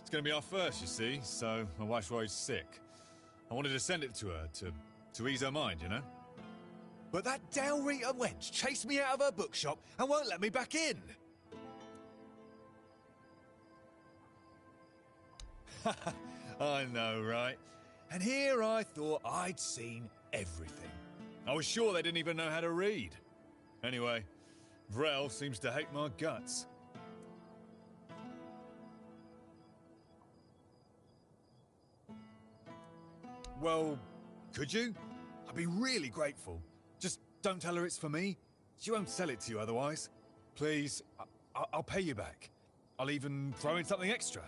It's going to be our first, you see, so my wife's worried sick. I wanted to send it to her, to ease her mind, you know? But that Del Rita wench chased me out of her bookshop and won't let me back in. I know, right? And here I thought I'd seen everything. I was sure they didn't even know how to read. Anyway, Grail seems to hate my guts. Well, could you? I'd be really grateful. Just don't tell her it's for me. She won't sell it to you otherwise. Please, I'll pay you back. I'll even throw in something extra.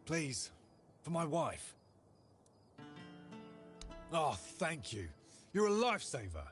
Please, for my wife. Oh, thank you. You're a lifesaver.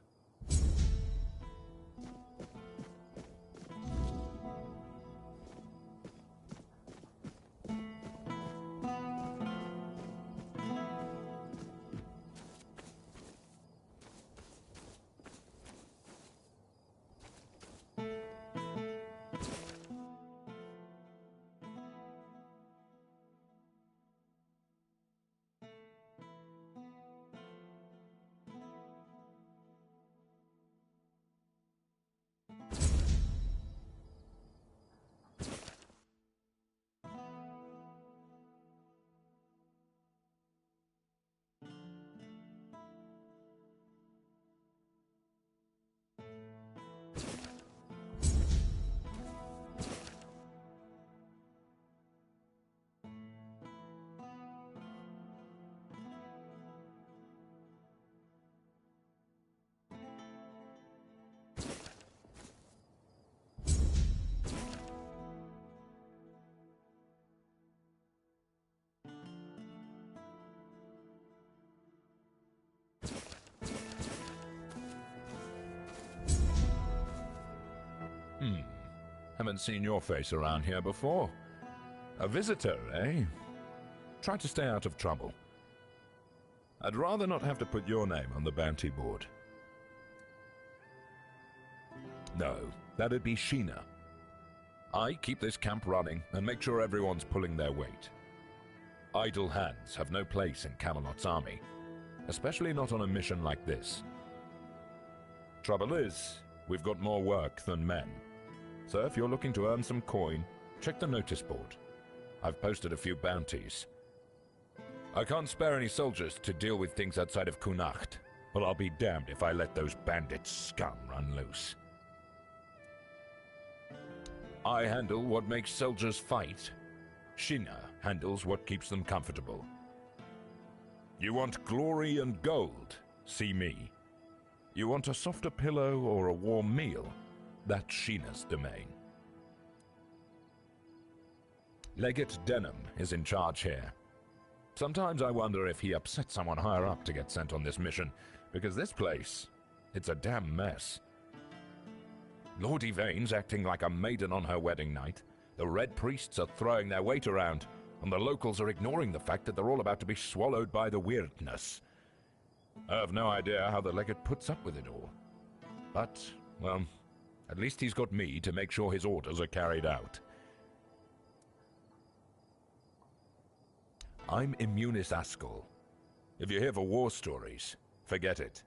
Haven't seen your face around here before. A visitor, eh? Try to stay out of trouble. I'd rather not have to put your name on the bounty board. No, that'd be Sheena. I keep this camp running and make sure everyone's pulling their weight. Idle hands have no place in Camelot's army, especially not on a mission like this. Trouble is, we've got more work than men. So if you're looking to earn some coin, check the notice board. I've posted a few bounties. I can't spare any soldiers to deal with things outside of Connacht, but I'll be damned if I let those bandit scum run loose. I handle what makes soldiers fight. Sheena handles what keeps them comfortable. You want glory and gold? See me. You want a softer pillow or a warm meal? That's Sheena's domain. Legate Denham is in charge here. Sometimes I wonder if he upset someone higher up to get sent on this mission, because this place, it's a damn mess. Lord Yvain's acting like a maiden on her wedding night, the Red Priests are throwing their weight around, and the locals are ignoring the fact that they're all about to be swallowed by the weirdness. I have no idea how the legate puts up with it all. But, well, at least he's got me to make sure his orders are carried out. I'm Immunis Askell. If you're here for war stories, forget it.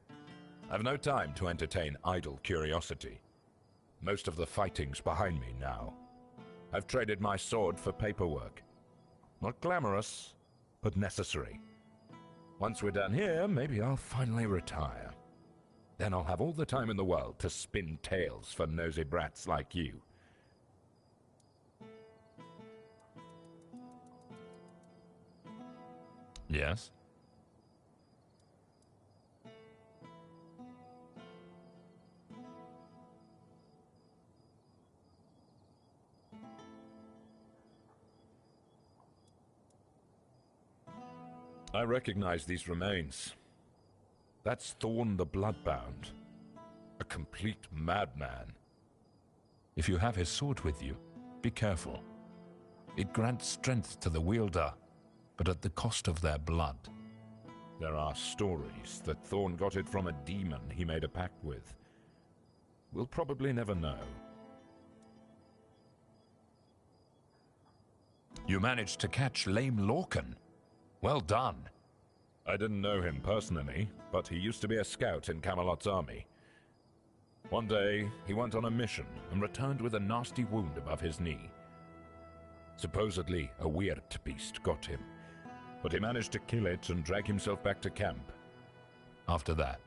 I've no time to entertain idle curiosity. Most of the fighting's behind me now. I've traded my sword for paperwork. Not glamorous, but necessary. Once we're done here, maybe I'll finally retire. Then I'll have all the time in the world to spin tales for nosy brats like you. Yes? I recognize these remains. That's Thorn the Bloodbound. A complete madman. If you have his sword with you, be careful. It grants strength to the wielder, but at the cost of their blood. There are stories that Thorn got it from a demon he made a pact with. We'll probably never know. You managed to catch Lame Lorcan. Well done. I didn't know him personally, but he used to be a scout in Camelot's army. One day, he went on a mission and returned with a nasty wound above his knee. Supposedly, a weird beast got him, but he managed to kill it and drag himself back to camp. After that,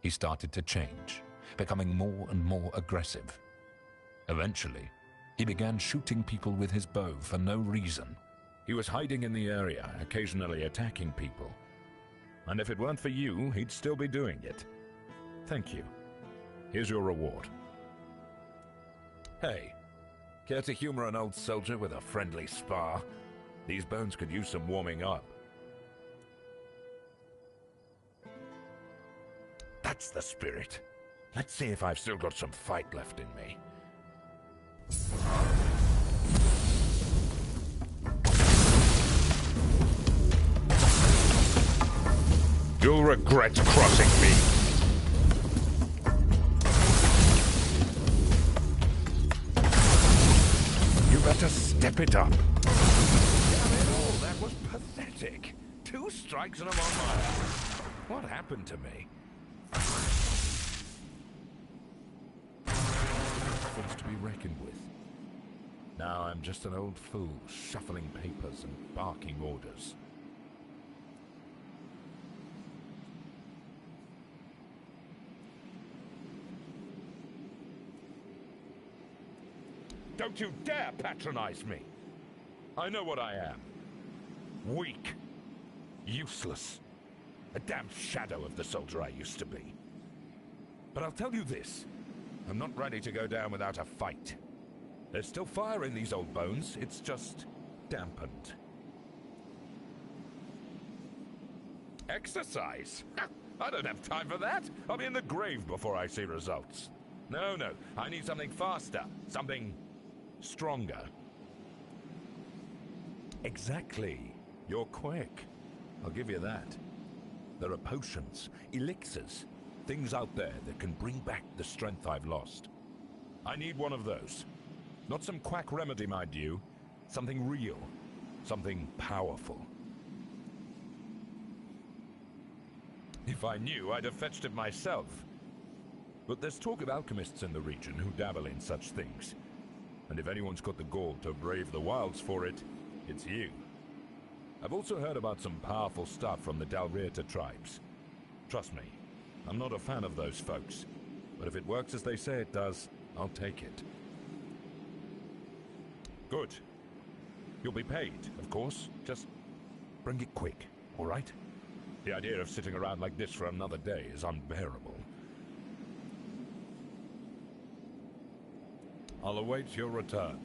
he started to change, becoming more and more aggressive. Eventually, he began shooting people with his bow for no reason. He was hiding in the area, occasionally attacking people. And if it weren't for you, he'd still be doing it. Thank you. Here's your reward. Hey, care to humor an old soldier with a friendly spar? These bones could use some warming up. That's the spirit. Let's see if I've still got some fight left in me. You'll regret crossing me. You better step it up. Damn it all, that was pathetic. 2 strikes and I'm on my ass. What happened to me? Forced to be reckoned with. Now I'm just an old fool, shuffling papers and barking orders. Don't you dare patronize me! I know what I am. Weak. Useless. A damn shadow of the soldier I used to be. But I'll tell you this. I'm not ready to go down without a fight. There's still fire in these old bones. It's just dampened. Exercise? I don't have time for that. I'll be in the grave before I see results. No, I need something faster. Something stronger. Exactly. You're quick. I'll give you that. There are potions, elixirs, things out there that can bring back the strength I've lost. I need one of those. Not some quack remedy, mind you. Something real. Something powerful. If I knew, I'd have fetched it myself. But there's talk of alchemists in the region who dabble in such things. And if anyone's got the gall to brave the wilds for it, it's you. I've also heard about some powerful stuff from the Dalrieta tribes. Trust me, I'm not a fan of those folks. But if it works as they say it does, I'll take it. Good. You'll be paid, of course. Just bring it quick, all right? The idea of sitting around like this for another day is unbearable. I'll await your return.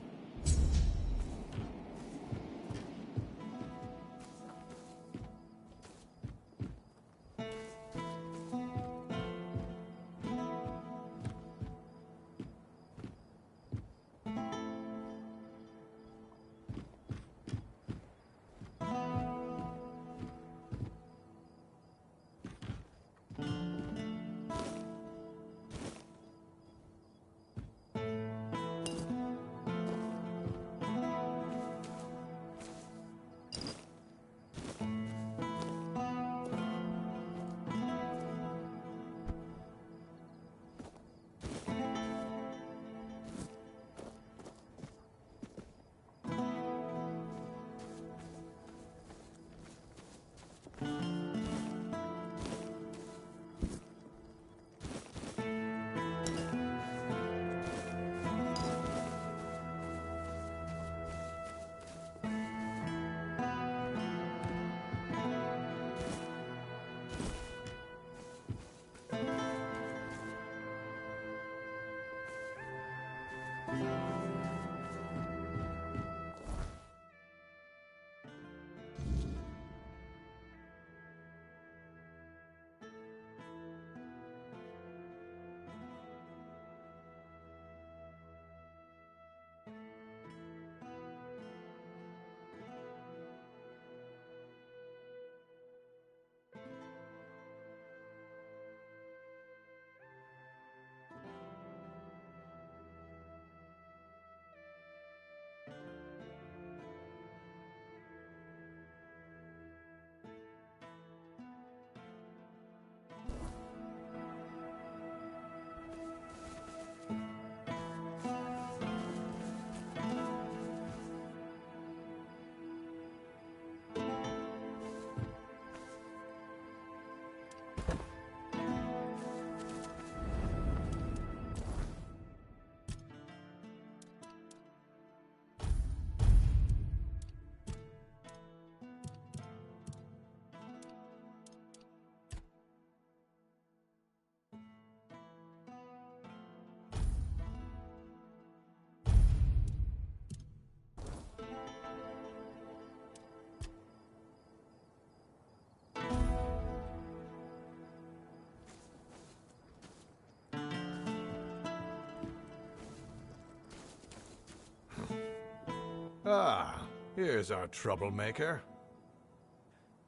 Ah, here's our troublemaker.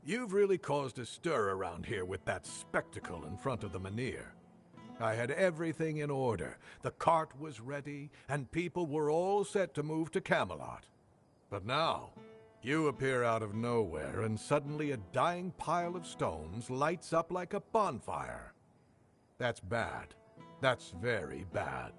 You've really caused a stir around here with that spectacle in front of the Menhir. I had everything in order. The cart was ready, and people were all set to move to Camelot. But now, you appear out of nowhere, and suddenly a dying pile of stones lights up like a bonfire. That's bad. That's very bad.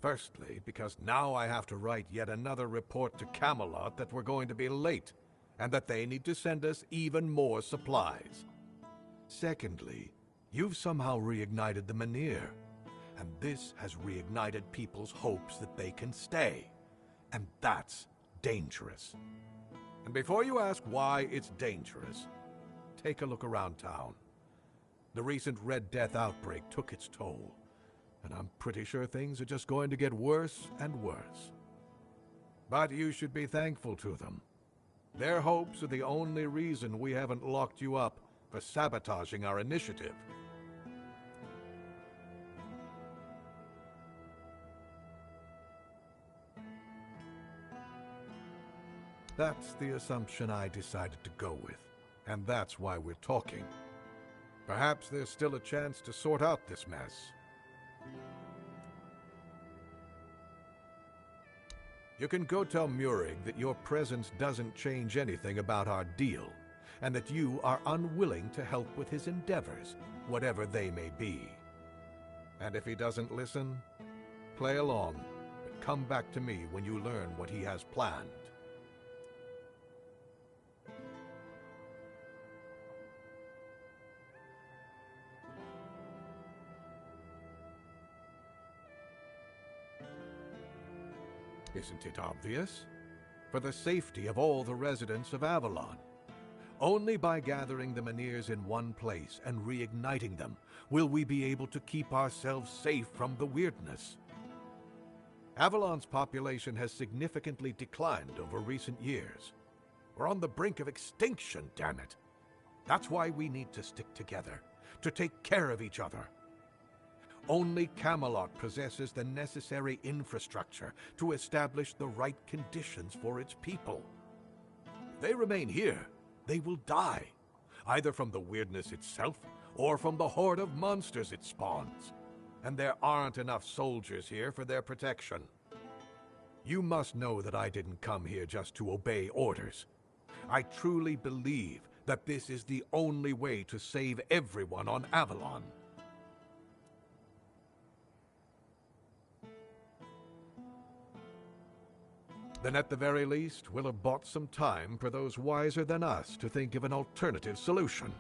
Firstly, because now I have to write yet another report to Camelot that we're going to be late, and that they need to send us even more supplies. Secondly, you've somehow reignited the Menhir, and this has reignited people's hopes that they can stay. And that's dangerous. And before you ask why it's dangerous, take a look around town. The recent Red Death outbreak took its toll, and I'm pretty sure things are just going to get worse and worse. But you should be thankful to them. Their hopes are the only reason we haven't locked you up for sabotaging our initiative. That's the assumption I decided to go with, and that's why we're talking. Perhaps there's still a chance to sort out this mess. You can go tell Murig that your presence doesn't change anything about our deal, and that you are unwilling to help with his endeavors, whatever they may be. And if he doesn't listen, play along, but come back to me when you learn what he has planned. Isn't it obvious? For the safety of all the residents of Avalon. Only by gathering the Meniers in one place and reigniting them will we be able to keep ourselves safe from the weirdness. Avalon's population has significantly declined over recent years. We're on the brink of extinction, damn it. That's why we need to stick together, to take care of each other. Only Camelot possesses the necessary infrastructure to establish the right conditions for its people. If they remain here, they will die, either from the weirdness itself or from the horde of monsters it spawns. And there aren't enough soldiers here for their protection. You must know that I didn't come here just to obey orders. I truly believe that this is the only way to save everyone on Avalon. Then at the very least, we'll have bought some time for those wiser than us to think of an alternative solution.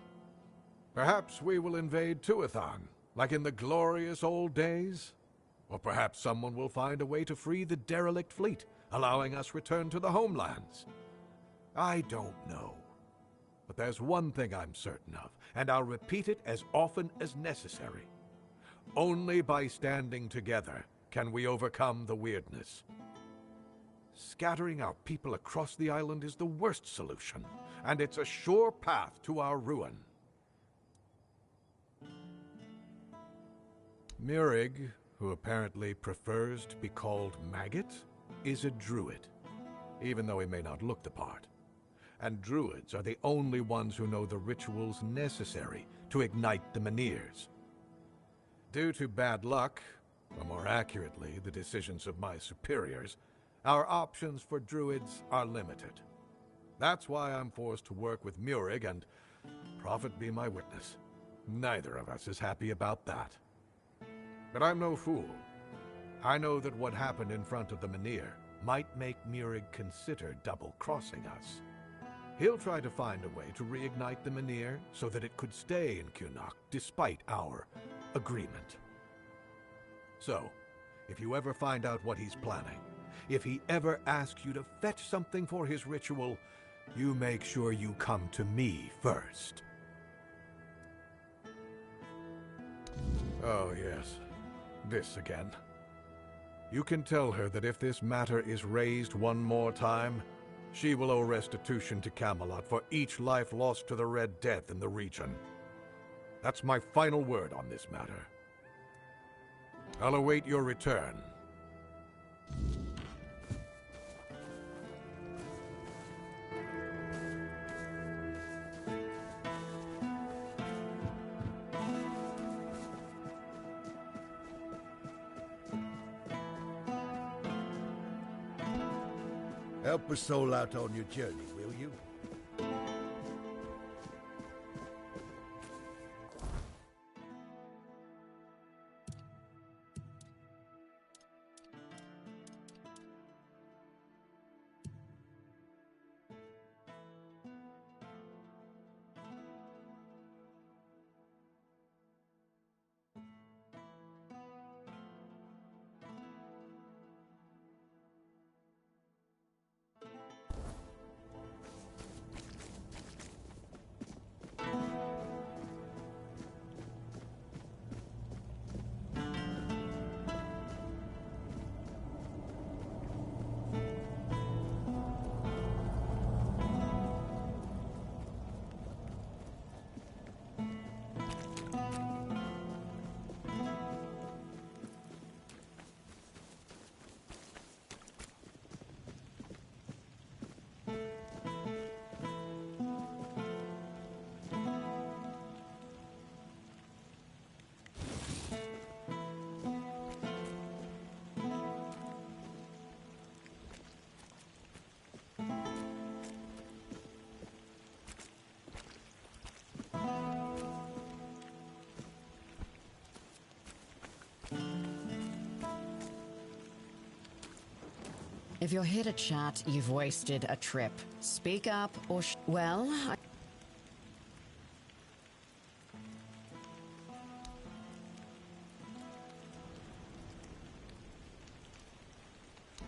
Perhaps we will invade Tuathan, like in the glorious old days? Or perhaps someone will find a way to free the derelict fleet, allowing us return to the homelands. I don't know. But there's one thing I'm certain of, and I'll repeat it as often as necessary. Only by standing together can we overcome the weirdness. Scattering our people across the island is the worst solution, and it's a sure path to our ruin. Murig, who apparently prefers to be called Maggot, is a druid, even though he may not look the part. And druids are the only ones who know the rituals necessary to ignite the Meniers. Due to bad luck, or more accurately, the decisions of my superiors, our options for druids are limited. That's why I'm forced to work with Murig, and Prophet be my witness, neither of us is happy about that. But I'm no fool. I know that what happened in front of the Menhir might make Murig consider double-crossing us. He'll try to find a way to reignite the Menhir so that it could stay in Kunok despite our agreement. So, if you ever find out what he's planning, if he ever asks you to fetch something for his ritual, you make sure you come to me first. Oh, yes. This again. You can tell her that if this matter is raised one more time, she will owe restitution to Camelot for each life lost to the Red Death in the region. That's my final word on this matter. I'll await your return. Help a soul out on your journey, will you? If you're here to chat, you've wasted a trip. Speak up or well,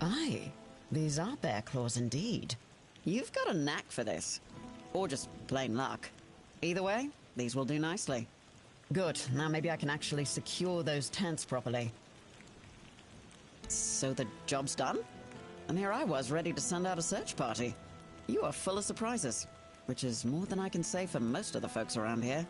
Aye, these are bear claws indeed. You've got a knack for this. Or just plain luck. Either way, these will do nicely. Good, now maybe I can actually secure those tents properly. So the job's done? And here I was, ready to send out a search party. You are full of surprises, which is more than I can say for most of the folks around here.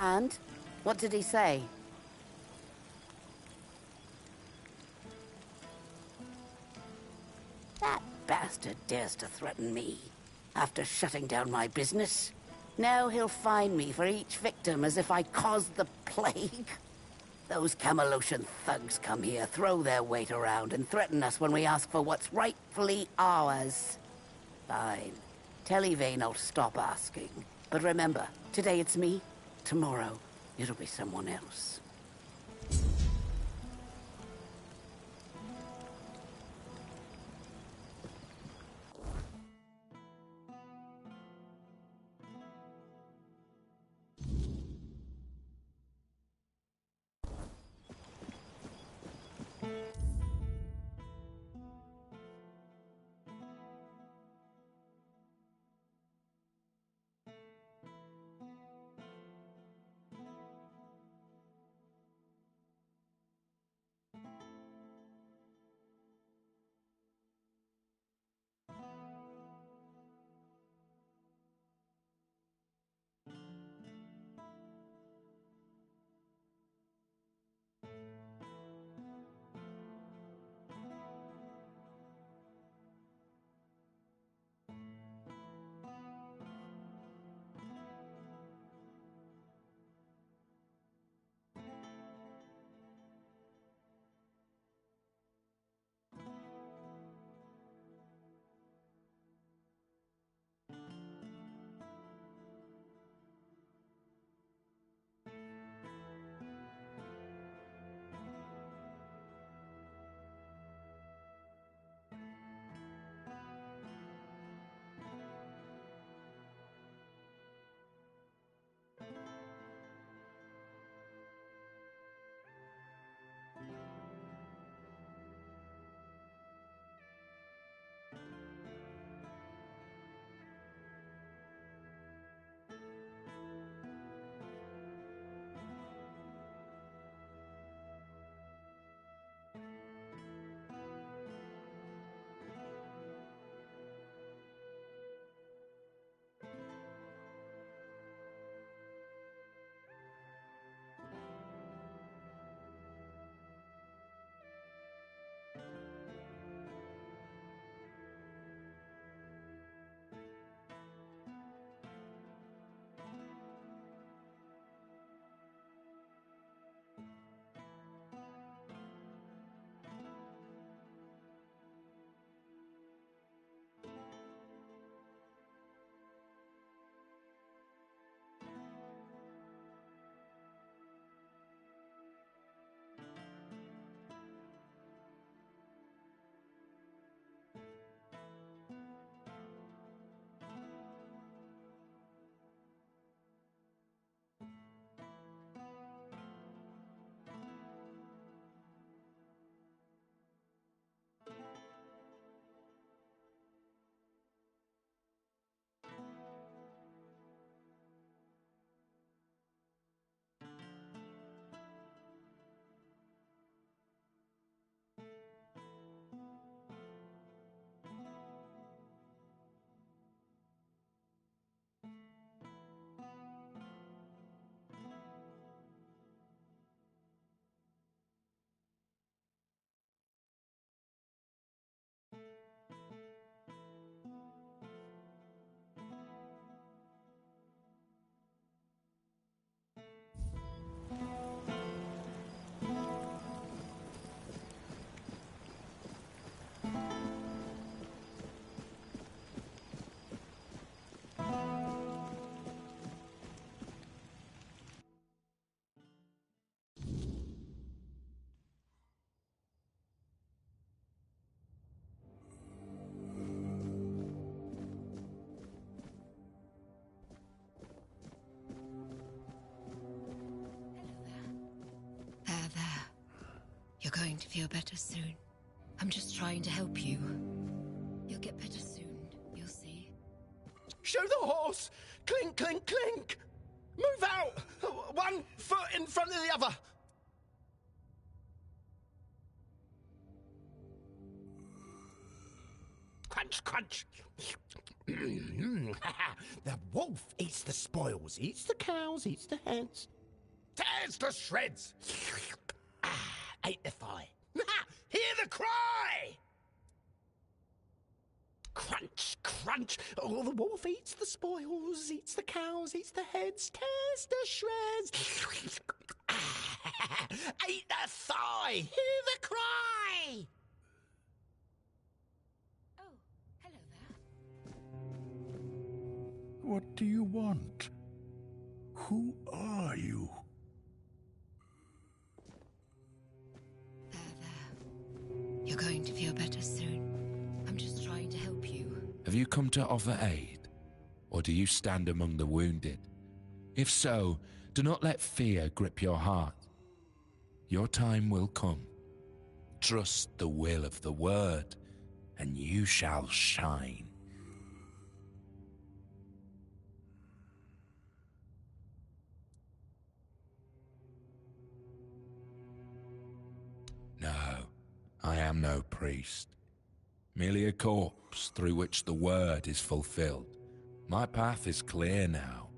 And? What did he say? That bastard dares to threaten me. After shutting down my business. Now he'll fine me for each victim as if I caused the plague. Those Camalocian thugs come here, throw their weight around, and threaten us when we ask for what's rightfully ours. Fine. Tell Yvain I'll stop asking. But remember, today it's me. Tomorrow, it'll be someone else. You're going to feel better soon. I'm just trying to help you. You'll get better soon, you'll see. Show the horse! Clink, clink, clink! Move out! 1 foot in front of the other! Crunch, crunch! The wolf eats the spoils, eats the cows, eats the heads, tears to shreds! Ate the thigh. Hear the cry! Crunch, crunch! Oh, the wolf eats the spoils, eats the cows, eats the heads, tears to shreds. Ate the thigh! Hear the cry! Oh, hello there. What do you want? Who are you? You're going to feel better soon. I'm just trying to help you. Have you come to offer aid? Or do you stand among the wounded? If so, do not let fear grip your heart. Your time will come. Trust the will of the word, and you shall shine. No, I am no priest. Merely a corpse through which the word is fulfilled. My path is clear now.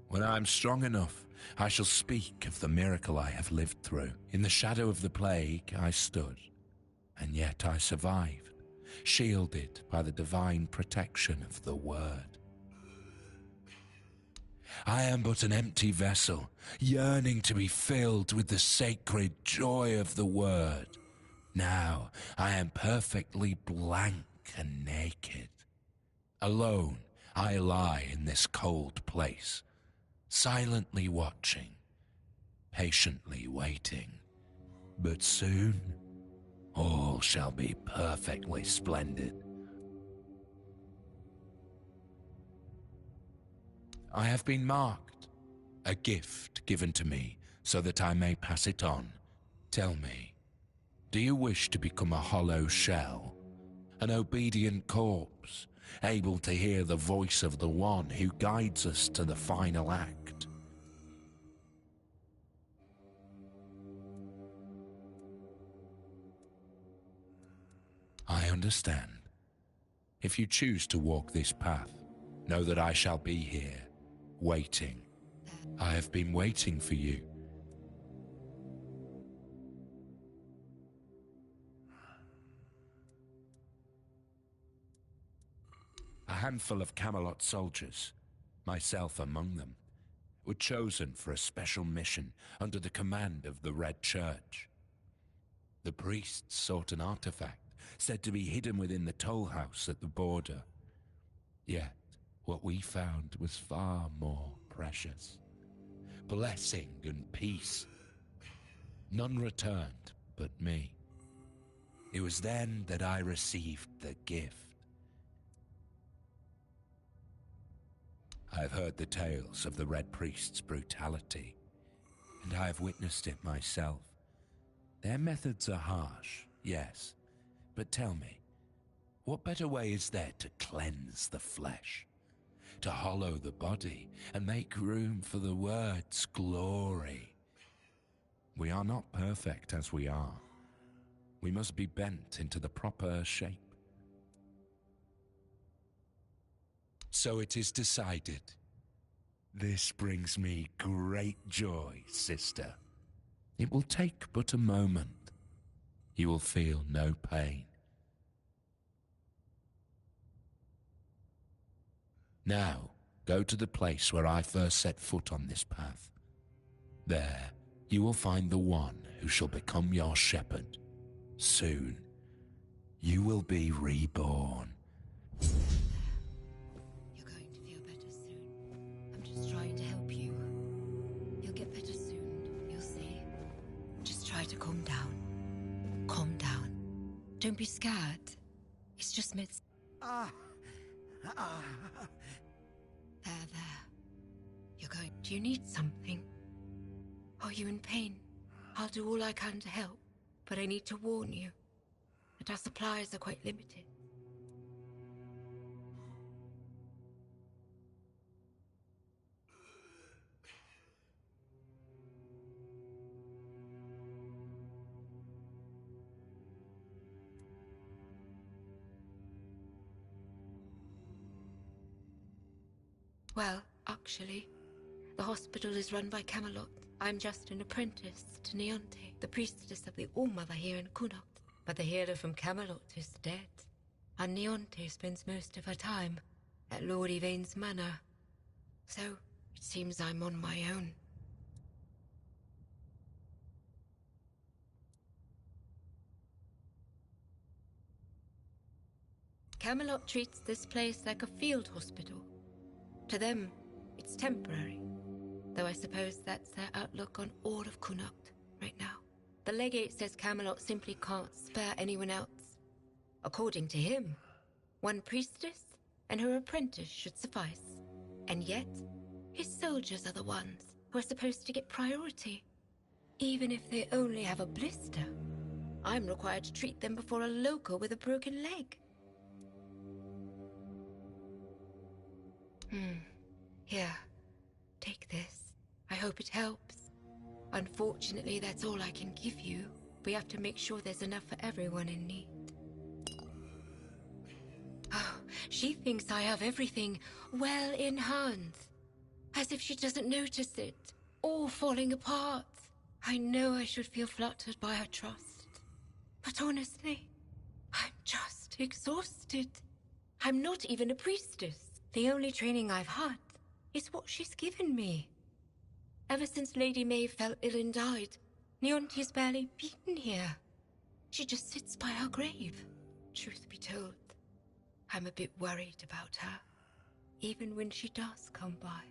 When I am strong enough, I shall speak of the miracle I have lived through. In the shadow of the plague I stood, and yet I survived, shielded by the divine protection of the word. I am but an empty vessel, yearning to be filled with the sacred joy of the word. Now I am perfectly blank and naked. Alone I lie in this cold place, silently watching, patiently waiting. But soon all shall be perfectly splendid. I have been marked, a gift given to me so that I may pass it on. Tell me, do you wish to become a hollow shell, an obedient corpse, able to hear the voice of the one who guides us to the final act? I understand. If you choose to walk this path, know that I shall be here, waiting. I have been waiting for you. A handful of Camelot soldiers, myself among them, were chosen for a special mission under the command of the Red Church. The priests sought an artifact said to be hidden within the toll house at the border. Yet, what we found was far more precious. Blessing and peace. None returned but me. It was then that I received the gift. I have heard the tales of the Red Priest's brutality, and I have witnessed it myself. Their methods are harsh, yes, but tell me, what better way is there to cleanse the flesh, to hollow the body, and make room for the word's glory? We are not perfect as we are. We must be bent into the proper shape. So it is decided. This brings me great joy, sister. It will take but a moment. You will feel no pain. Now, go to the place where I first set foot on this path. There, you will find the one who shall become your shepherd. Soon, you will be reborn. You're going to feel better soon. I'm just trying to help you. You'll get better soon, you'll see. Just try to calm down. Calm down. Don't be scared. It's just There, there. You're going... Do you need something? Are you in pain? I'll do all I can to help. but I need to warn you that our supplies are quite limited. Well, actually, the hospital is run by Camelot. I'm just an apprentice to Neonte, the priestess of the All-Mother here in Connaught. But the healer from Camelot is dead, and Neonte spends most of her time at Lord Yvain's manor. So, it seems I'm on my own. Camelot treats this place like a field hospital. To them, it's temporary, though I suppose that's their outlook on all of Connaught right now. The legate says Camelot simply can't spare anyone else. According to him, one priestess and her apprentice should suffice. And yet, his soldiers are the ones who are supposed to get priority, even if they only have a blister. I'm required to treat them before a local with a broken leg. Here, take this. I hope it helps. Unfortunately, that's all I can give you. We have to make sure there's enough for everyone in need. Oh, she thinks I have everything well in hand. As if she doesn't notice it, all falling apart. I know I should feel flattered by her trust. But honestly, I'm just exhausted. I'm not even a priestess. The only training I've had is what she's given me. Ever since Lady May fell ill and died, Neonte's barely been here. She just sits by her grave. Truth be told, I'm a bit worried about her. Even when she does come by,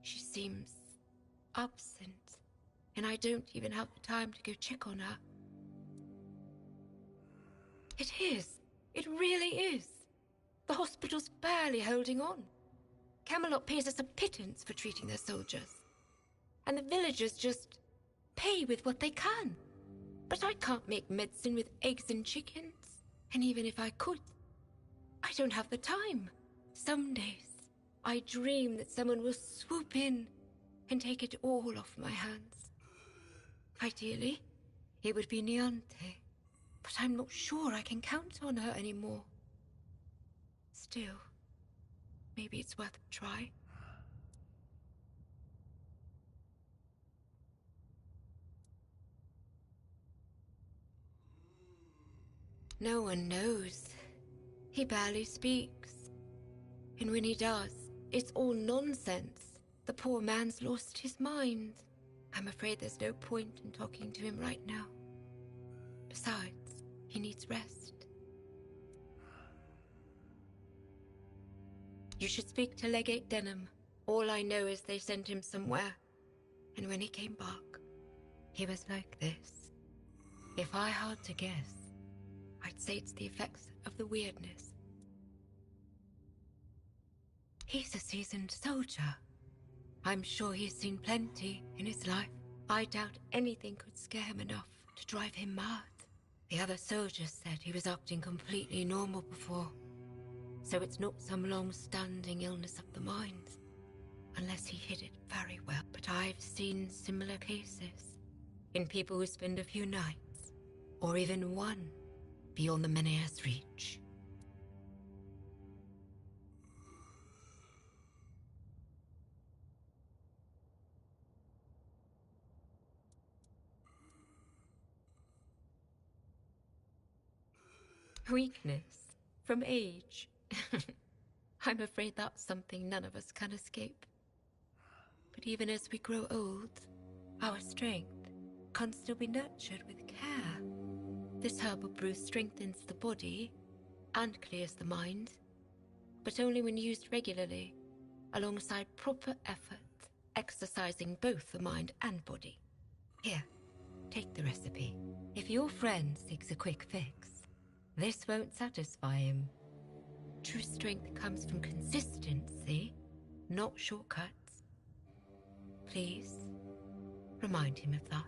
she seems absent, and I don't even have the time to go check on her. It is. It really is. The hospital's barely holding on. Camelot pays us a pittance for treating their soldiers. And the villagers just pay with what they can. But I can't make medicine with eggs and chickens. And even if I could, I don't have the time. Some days, I dream that someone will swoop in and take it all off my hands. Ideally, it would be Neonte. But I'm not sure I can count on her anymore. Still, maybe it's worth a try. No one knows. He barely speaks. And when he does, it's all nonsense. The poor man's lost his mind. I'm afraid there's no point in talking to him right now. Besides, he needs rest. You should speak to Legate Denham. All I know is they sent him somewhere. And when he came back, he was like this. If I had to guess, I'd say it's the effects of the weirdness. He's a seasoned soldier. I'm sure he's seen plenty in his life. I doubt anything could scare him enough to drive him mad. The other soldiers said he was acting completely normal before. So it's not some long-standing illness of the mind, unless he hid it very well. But I've seen similar cases in people who spend a few nights, or even one, beyond the Menhir's reach. Weakness from age. I'm afraid that's something none of us can escape. But even as we grow old, our strength can still be nurtured with care. This herbal brew strengthens the body and clears the mind, but only when used regularly, alongside proper effort, exercising both the mind and body. Here, take the recipe. If your friend seeks a quick fix, this won't satisfy him. True strength comes from consistency, not shortcuts. Please, remind him of that.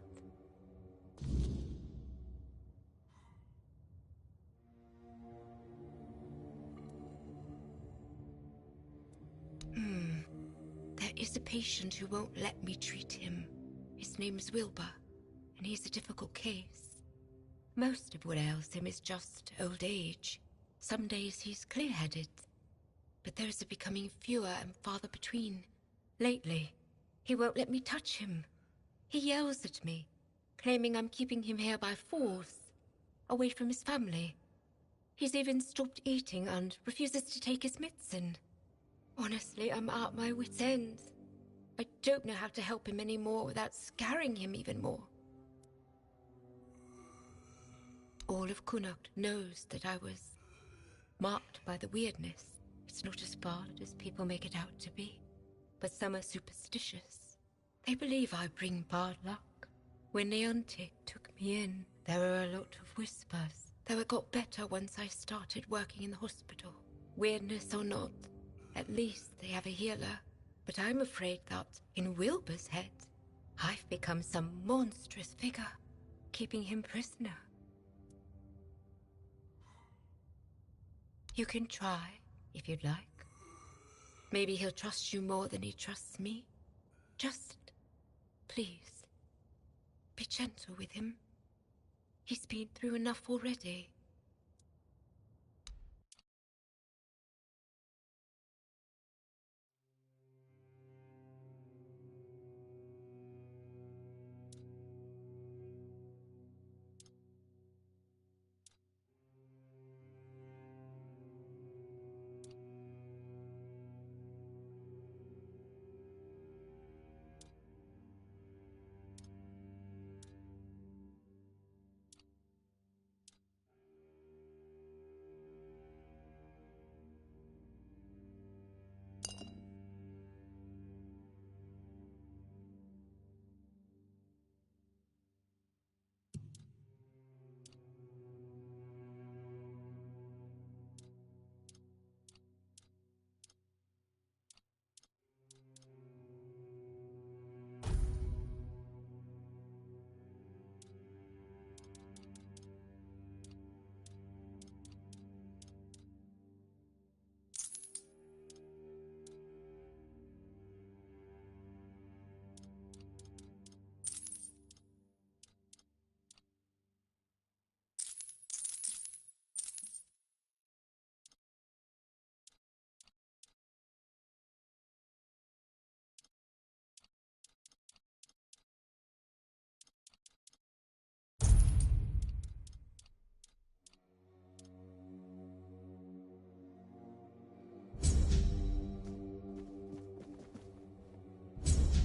patient who won't let me treat him. His name's Wilbur, and he's a difficult case. Most of what ails him is just old age. Some days he's clear-headed, but those are becoming fewer and farther between. Lately, he won't let me touch him. He yells at me, claiming I'm keeping him here by force, away from his family. He's even stopped eating and refuses to take his medicine. Honestly, I'm at my wit's end. I don't know how to help him anymore without scaring him even more. All of Connacht knows that I was marked by the weirdness. It's not as bad as people make it out to be, but some are superstitious. They believe I bring bad luck. When the auntie took me in, there were a lot of whispers, though it got better once I started working in the hospital. Weirdness or not, at least they have a healer. But I'm afraid that, in Wilbur's head, I've become some monstrous figure, keeping him prisoner. You can try, if you'd like. Maybe he'll trust you more than he trusts me. Just, please, be gentle with him. He's been through enough already.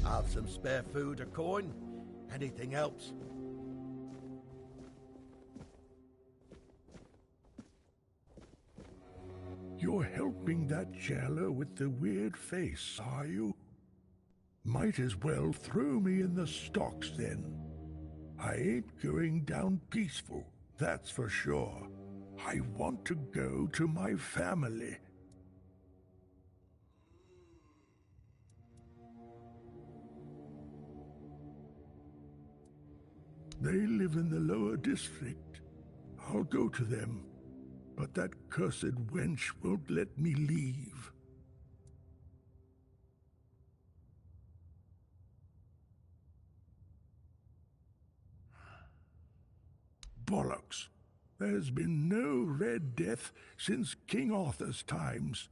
Have some spare food or coin? Anything else? You're helping that jailer with the weird face, are you? Might as well throw me in the stocks then. I ain't going down peaceful, that's for sure. I want to go to my family. They live in the lower district. I'll go to them, but that cursed wench won't let me leave. Bollocks! There's been no Red Death since King Arthur's times.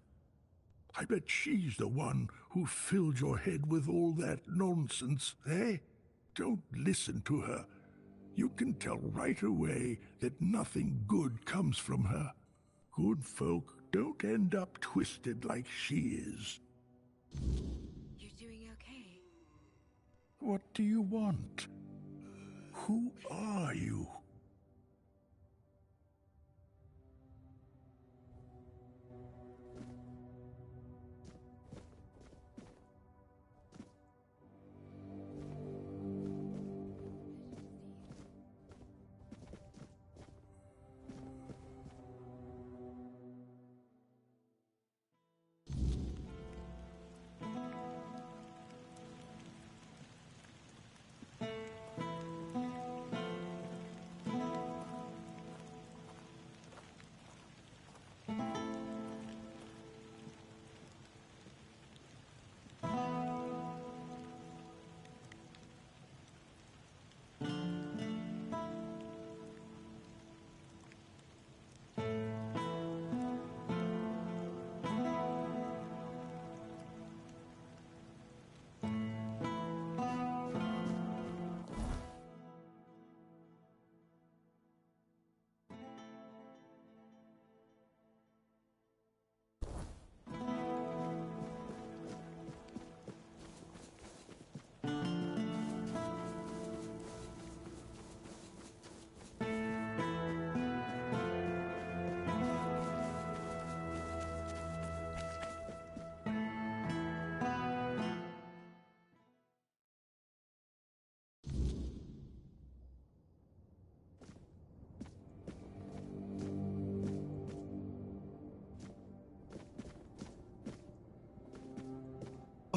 I bet she's the one who filled your head with all that nonsense, eh? Don't listen to her. You can tell right away that nothing good comes from her. Good folk don't end up twisted like she is. You doing okay? What do you want? Who are you?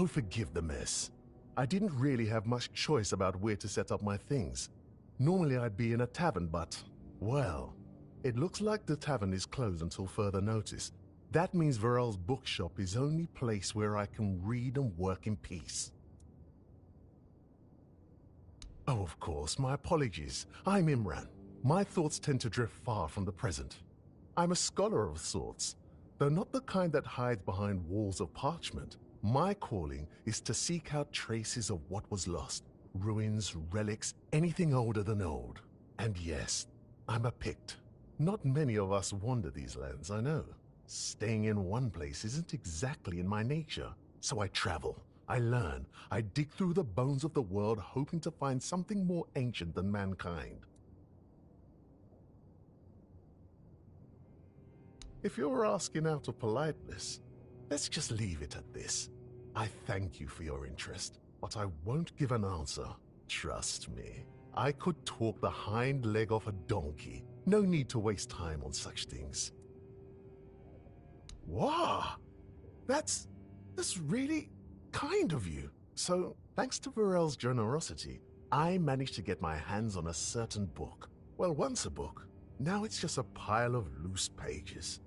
Oh, forgive the mess. I didn't really have much choice about where to set up my things. Normally I'd be in a tavern, but, well, it looks like the tavern is closed until further notice. That means Varel's bookshop is the only place where I can read and work in peace. Oh, of course, my apologies. I'm Imran. My thoughts tend to drift far from the present. I'm a scholar of sorts, though not the kind that hides behind walls of parchment. My calling is to seek out traces of what was lost. Ruins, relics, anything older than old. And yes, I'm a Pict. Not many of us wander these lands, I know. Staying in one place isn't exactly in my nature. So I travel, I learn, I dig through the bones of the world hoping to find something more ancient than mankind. If you're asking out of politeness, let's just leave it at this. I thank you for your interest, but I won't give an answer. Trust me. I could talk the hind leg off a donkey. No need to waste time on such things. Wow! That's really kind of you. So, thanks to Varel's generosity, I managed to get my hands on a certain book. Well, once a book. Now it's just a pile of loose pages.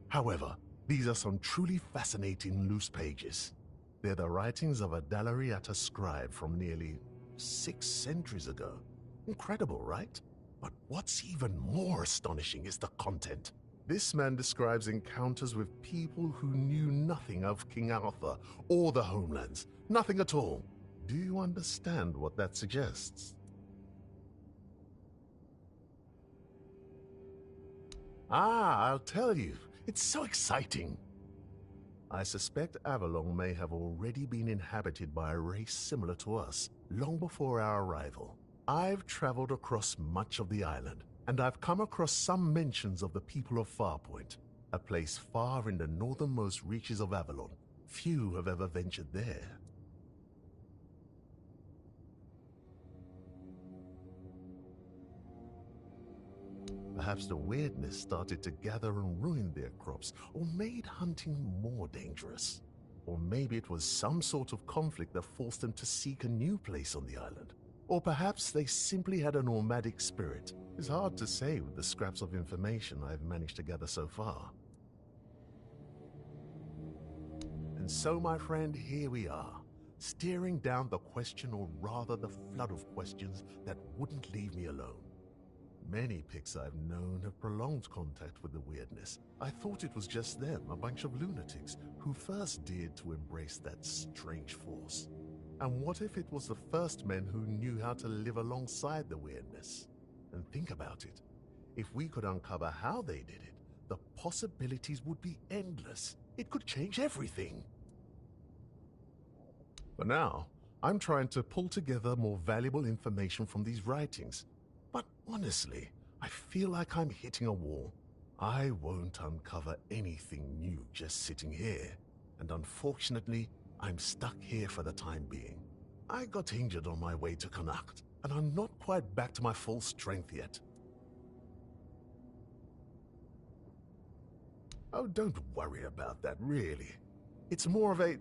However, these are some truly fascinating loose pages. They're the writings of a Dalariata scribe from nearly 6 centuries ago. Incredible, right? But what's even more astonishing is the content. This man describes encounters with people who knew nothing of King Arthur or the homelands. Nothing at all. Do you understand what that suggests? Ah, I'll tell you. It's so exciting. I suspect Avalon may have already been inhabited by a race similar to us, long before our arrival. I've traveled across much of the island, and I've come across some mentions of the people of Farpoint, a place far in the northernmost reaches of Avalon. Few have ever ventured there. Perhaps the weirdness started to gather and ruin their crops, or made hunting more dangerous. Or maybe it was some sort of conflict that forced them to seek a new place on the island. Or perhaps they simply had a nomadic spirit. It's hard to say with the scraps of information I've managed to gather so far. And so, my friend, here we are, staring down the question, or rather the flood of questions that wouldn't leave me alone. Many Picts I've known have prolonged contact with the weirdness. I thought it was just them, a bunch of lunatics, who first dared to embrace that strange force. And what if it was the first men who knew how to live alongside the weirdness? And think about it. If we could uncover how they did it, the possibilities would be endless. It could change everything. For now, I'm trying to pull together more valuable information from these writings. But honestly, I feel like I'm hitting a wall. I won't uncover anything new just sitting here. And unfortunately, I'm stuck here for the time being. I got injured on my way to Connacht, and I'm not quite back to my full strength yet. Oh, don't worry about that, really. It's more of a,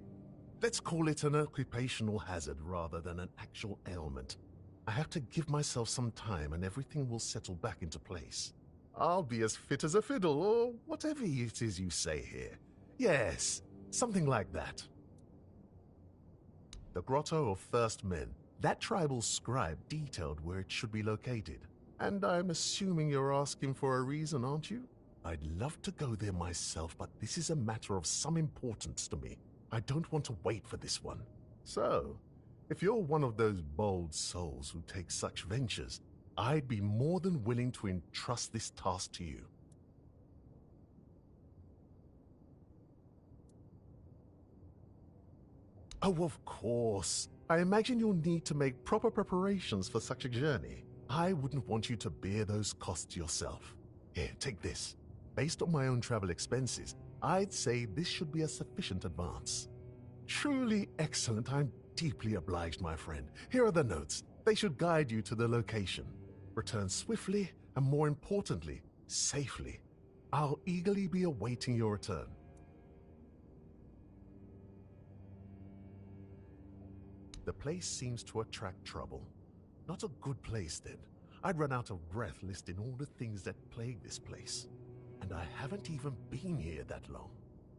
let's call it an occupational hazard rather than an actual ailment. I have to give myself some time and everything will settle back into place. I'll be as fit as a fiddle, or whatever it is you say here. Yes, something like that. The Grotto of First Men. That tribal scribe detailed where it should be located. And I'm assuming you're asking for a reason, aren't you? I'd love to go there myself, but this is a matter of some importance to me. I don't want to wait for this one. So, if you're one of those bold souls who take such ventures, I'd be more than willing to entrust this task to you. Oh, of course. I imagine you'll need to make proper preparations for such a journey. I wouldn't want you to bear those costs yourself. Here, take this. Based on my own travel expenses, I'd say this should be a sufficient advance. Truly excellent. I'm deeply obliged, my friend. Here are the notes. They should guide you to the location. Return swiftly, and more importantly, safely. I'll eagerly be awaiting your return. The place seems to attract trouble. Not a good place, then. I'd run out of breath listing all the things that plague this place. And I haven't even been here that long.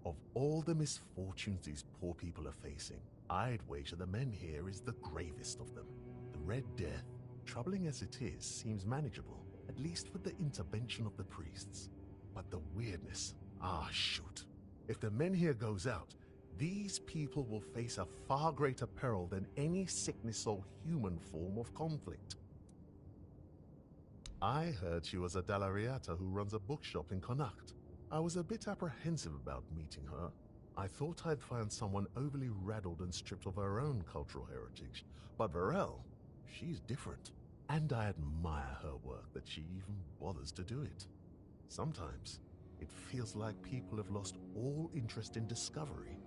Of all the misfortunes these poor people are facing, I'd wager the men here is the gravest of them. The Red Death, troubling as it is, seems manageable, at least with the intervention of the priests. But the weirdness, shoot. If the Menhir goes out, these people will face a far greater peril than any sickness or human form of conflict. I heard she was a Dalariata who runs a bookshop in Connacht. I was a bit apprehensive about meeting her. I thought I'd find someone overly rattled and stripped of her own cultural heritage. But Varel, she's different. And I admire her work that she even bothers to do it. Sometimes, it feels like people have lost all interest in discovery,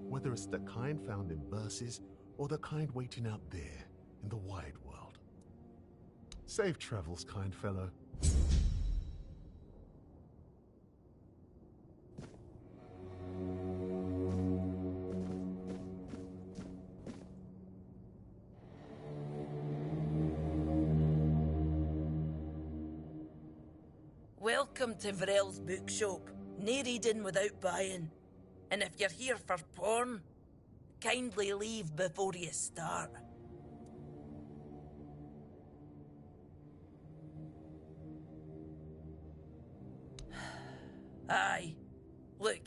whether it's the kind found in verses or the kind waiting out there in the wide world. Safe travels, kind fellow. Welcome to Varel's bookshop. No reading without buying. And if you're here for porn, kindly leave before you start. Aye. Look,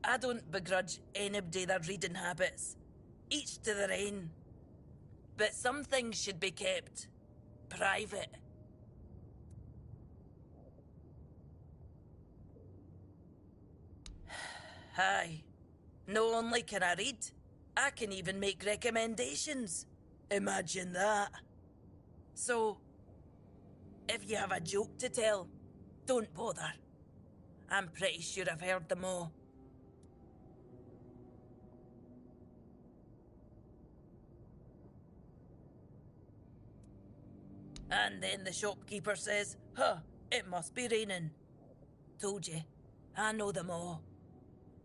I don't begrudge anybody their reading habits. Each to their own. But some things should be kept private. Aye. Not only can I read, I can even make recommendations. Imagine that. So, if you have a joke to tell, don't bother. I'm pretty sure I've heard them all. And then the shopkeeper says, it must be raining. Told you, I know them all.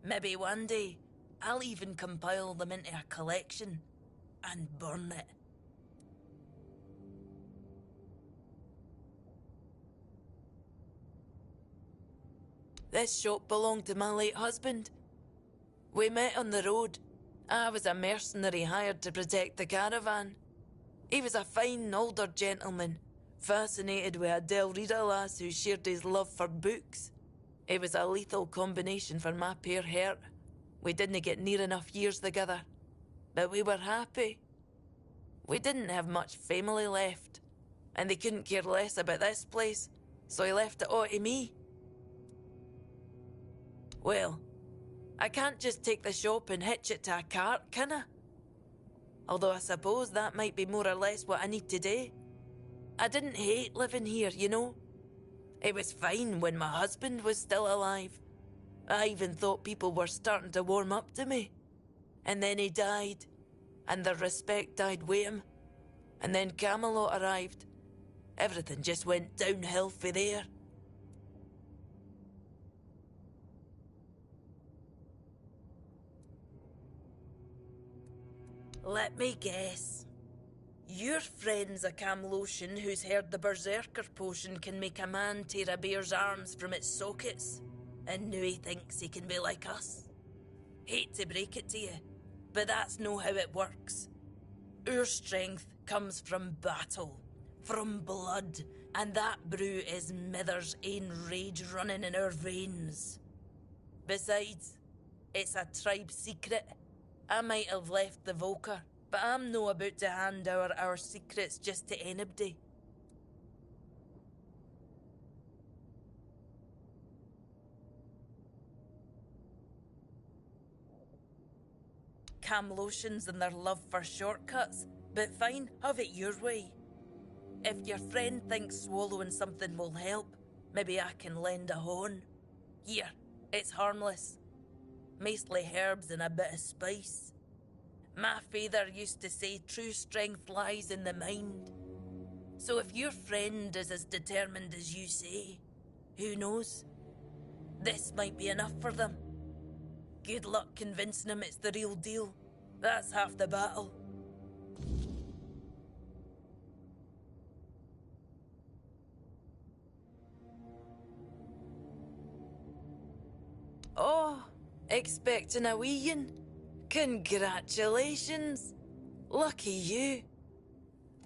Maybe one day, I'll even compile them into a collection and burn it. This shop belonged to my late husband. We met on the road. I was a mercenary hired to protect the caravan. He was a fine older gentleman, fascinated with a Del Rita lass who shared his love for books. It was a lethal combination for my poor heart. We didn't get near enough years together, but we were happy. We didn't have much family left, and they couldn't care less about this place, so he left it all to me. Well, I can't just take the shop and hitch it to a cart, can I? Although I suppose that might be more or less what I need to do. I didn't hate living here, you know. It was fine when my husband was still alive. I even thought people were starting to warm up to me. And then he died, and the respect died with him. And then Camelot arrived. Everything just went downhill for there. Let me guess. Your friend's a Camlosian who's heard the Berserker potion can make a man tear a bear's arms from its sockets, and now he thinks he can be like us. Hate to break it to you, but that's no how it works. Our strength comes from battle, from blood, and that brew is Mither's ain rage running in our veins. Besides, it's a tribe secret. I might have left the Volker, but I'm no about to hand over our secrets just to anybody. Camlosians and their love for shortcuts, but fine, have it your way. If your friend thinks swallowing something will help, maybe I can lend a horn. Here, it's harmless. Mostly herbs and a bit of spice. My father used to say true strength lies in the mind. So if your friend is as determined as you say, who knows? This might be enough for them. Good luck convincing him it's the real deal. That's half the battle. Oh, expecting a wee one? Congratulations! Lucky you.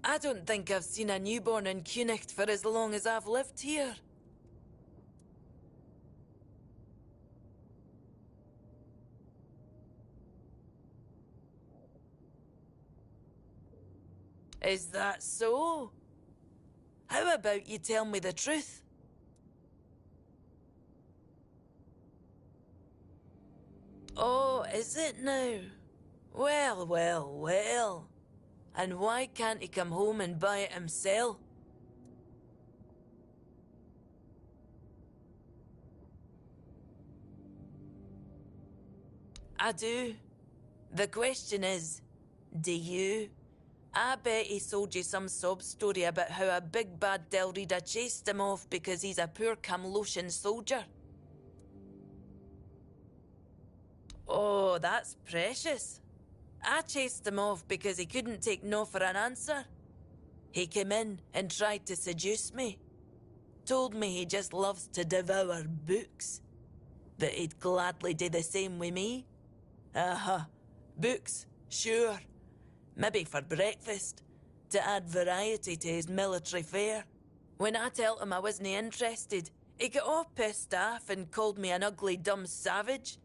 I don't think I've seen a newborn in Cunicht for as long as I've lived here. Is that so? How about you tell me the truth? Oh, is it now? Well, well, well. And why can't he come home and buy it himself? I do. The question is, do you? I bet he sold you some sob story about how a big bad Delrida chased him off because he's a poor Camlosian soldier. Oh, that's precious. I chased him off because he couldn't take no for an answer. He came in and tried to seduce me. Told me he just loves to devour books. But he'd gladly do the same with me. Books, sure. Maybe for breakfast, to add variety to his military fare. When I told him I wasn't interested, he got all pissed off and called me an ugly dumb savage.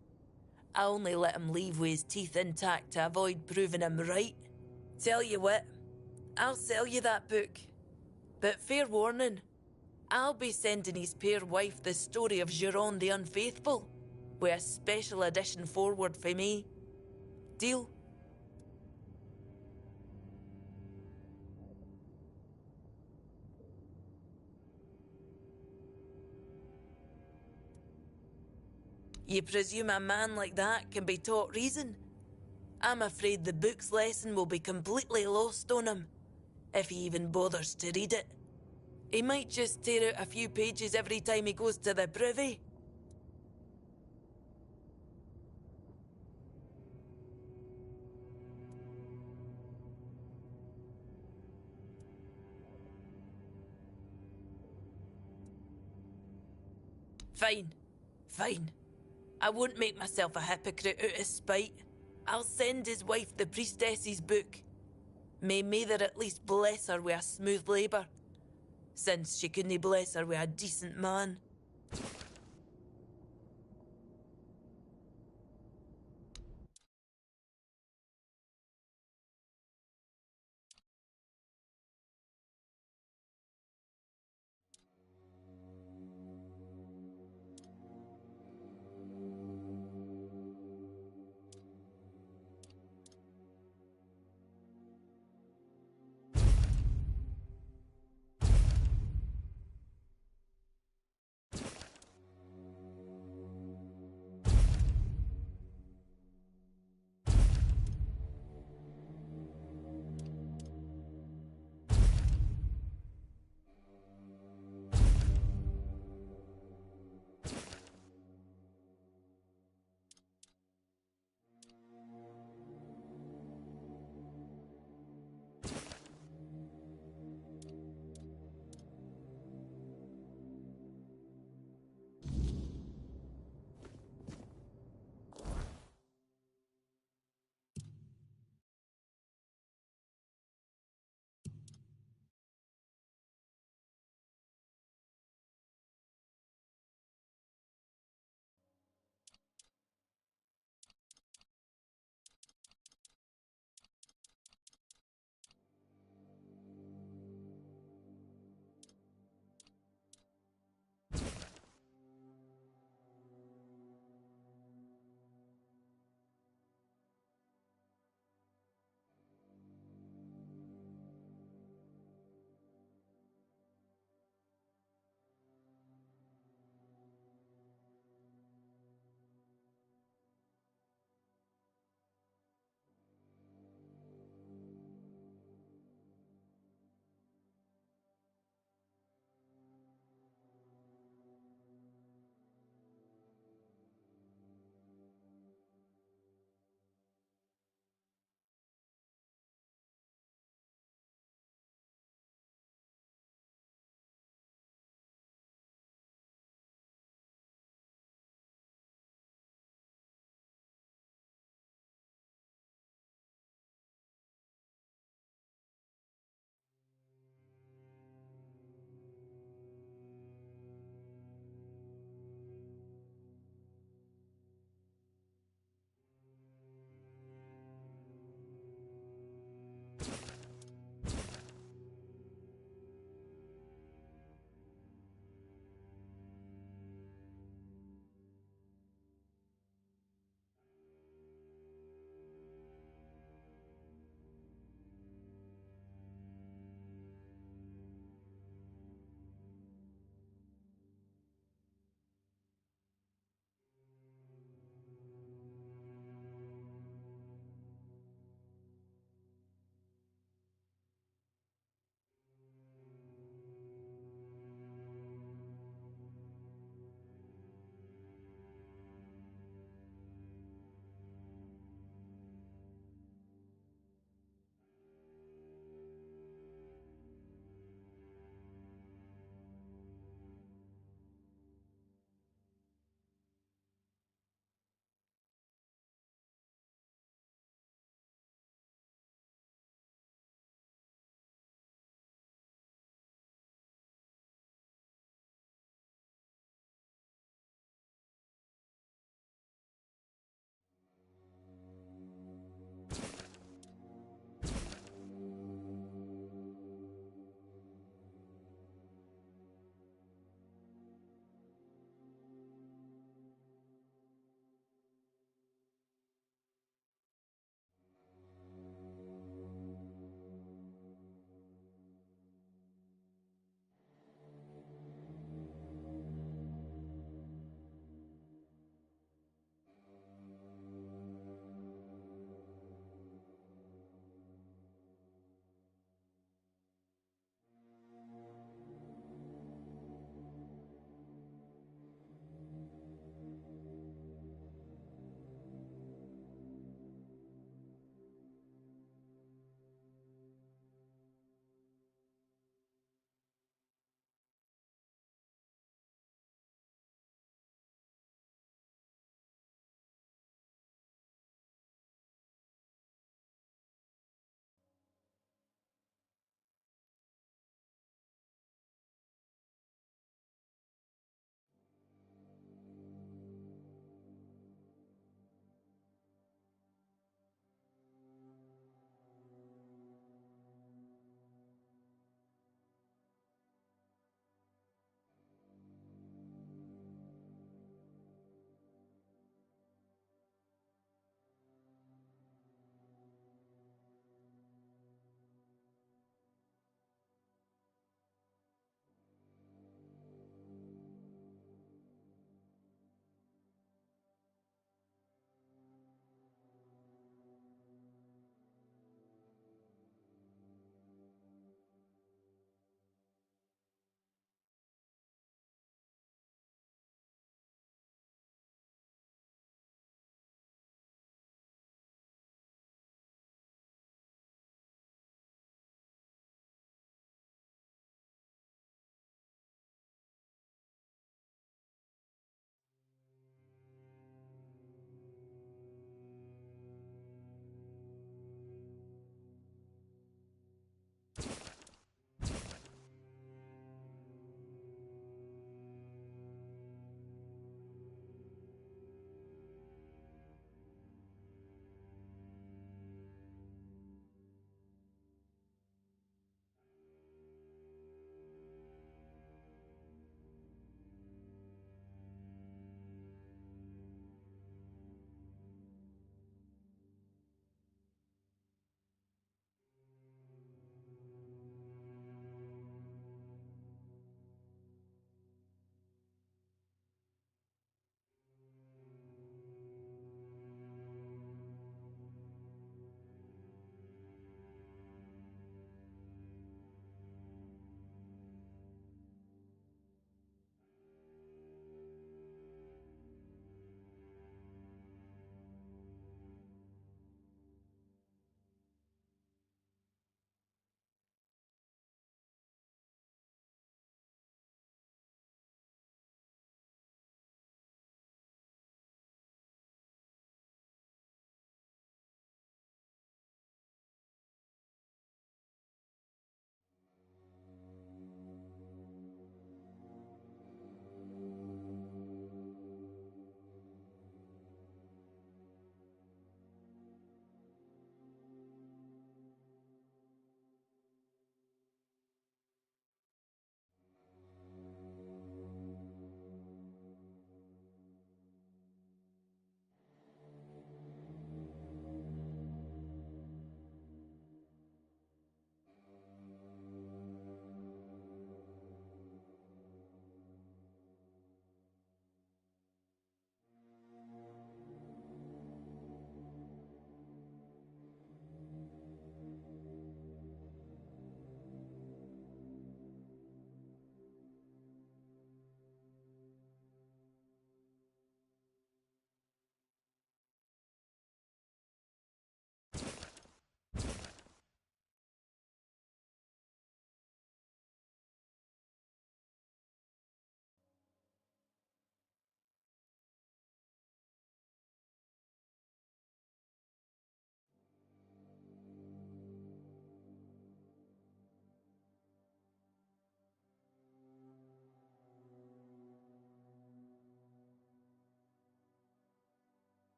I only let him leave with his teeth intact to avoid proving him right. Tell you what, I'll sell you that book. But fair warning, I'll be sending his peer wife the story of Giron the Unfaithful, with a special edition forward for me. Deal? You presume a man like that can be taught reason? I'm afraid the book's lesson will be completely lost on him, if he even bothers to read it. He might just tear out a few pages every time he goes to the privy. Fine, fine. I won't make myself a hypocrite out of spite. I'll send his wife the priestess's book. May Mather at least bless her with a smooth labour, since she couldn't bless her with a decent man.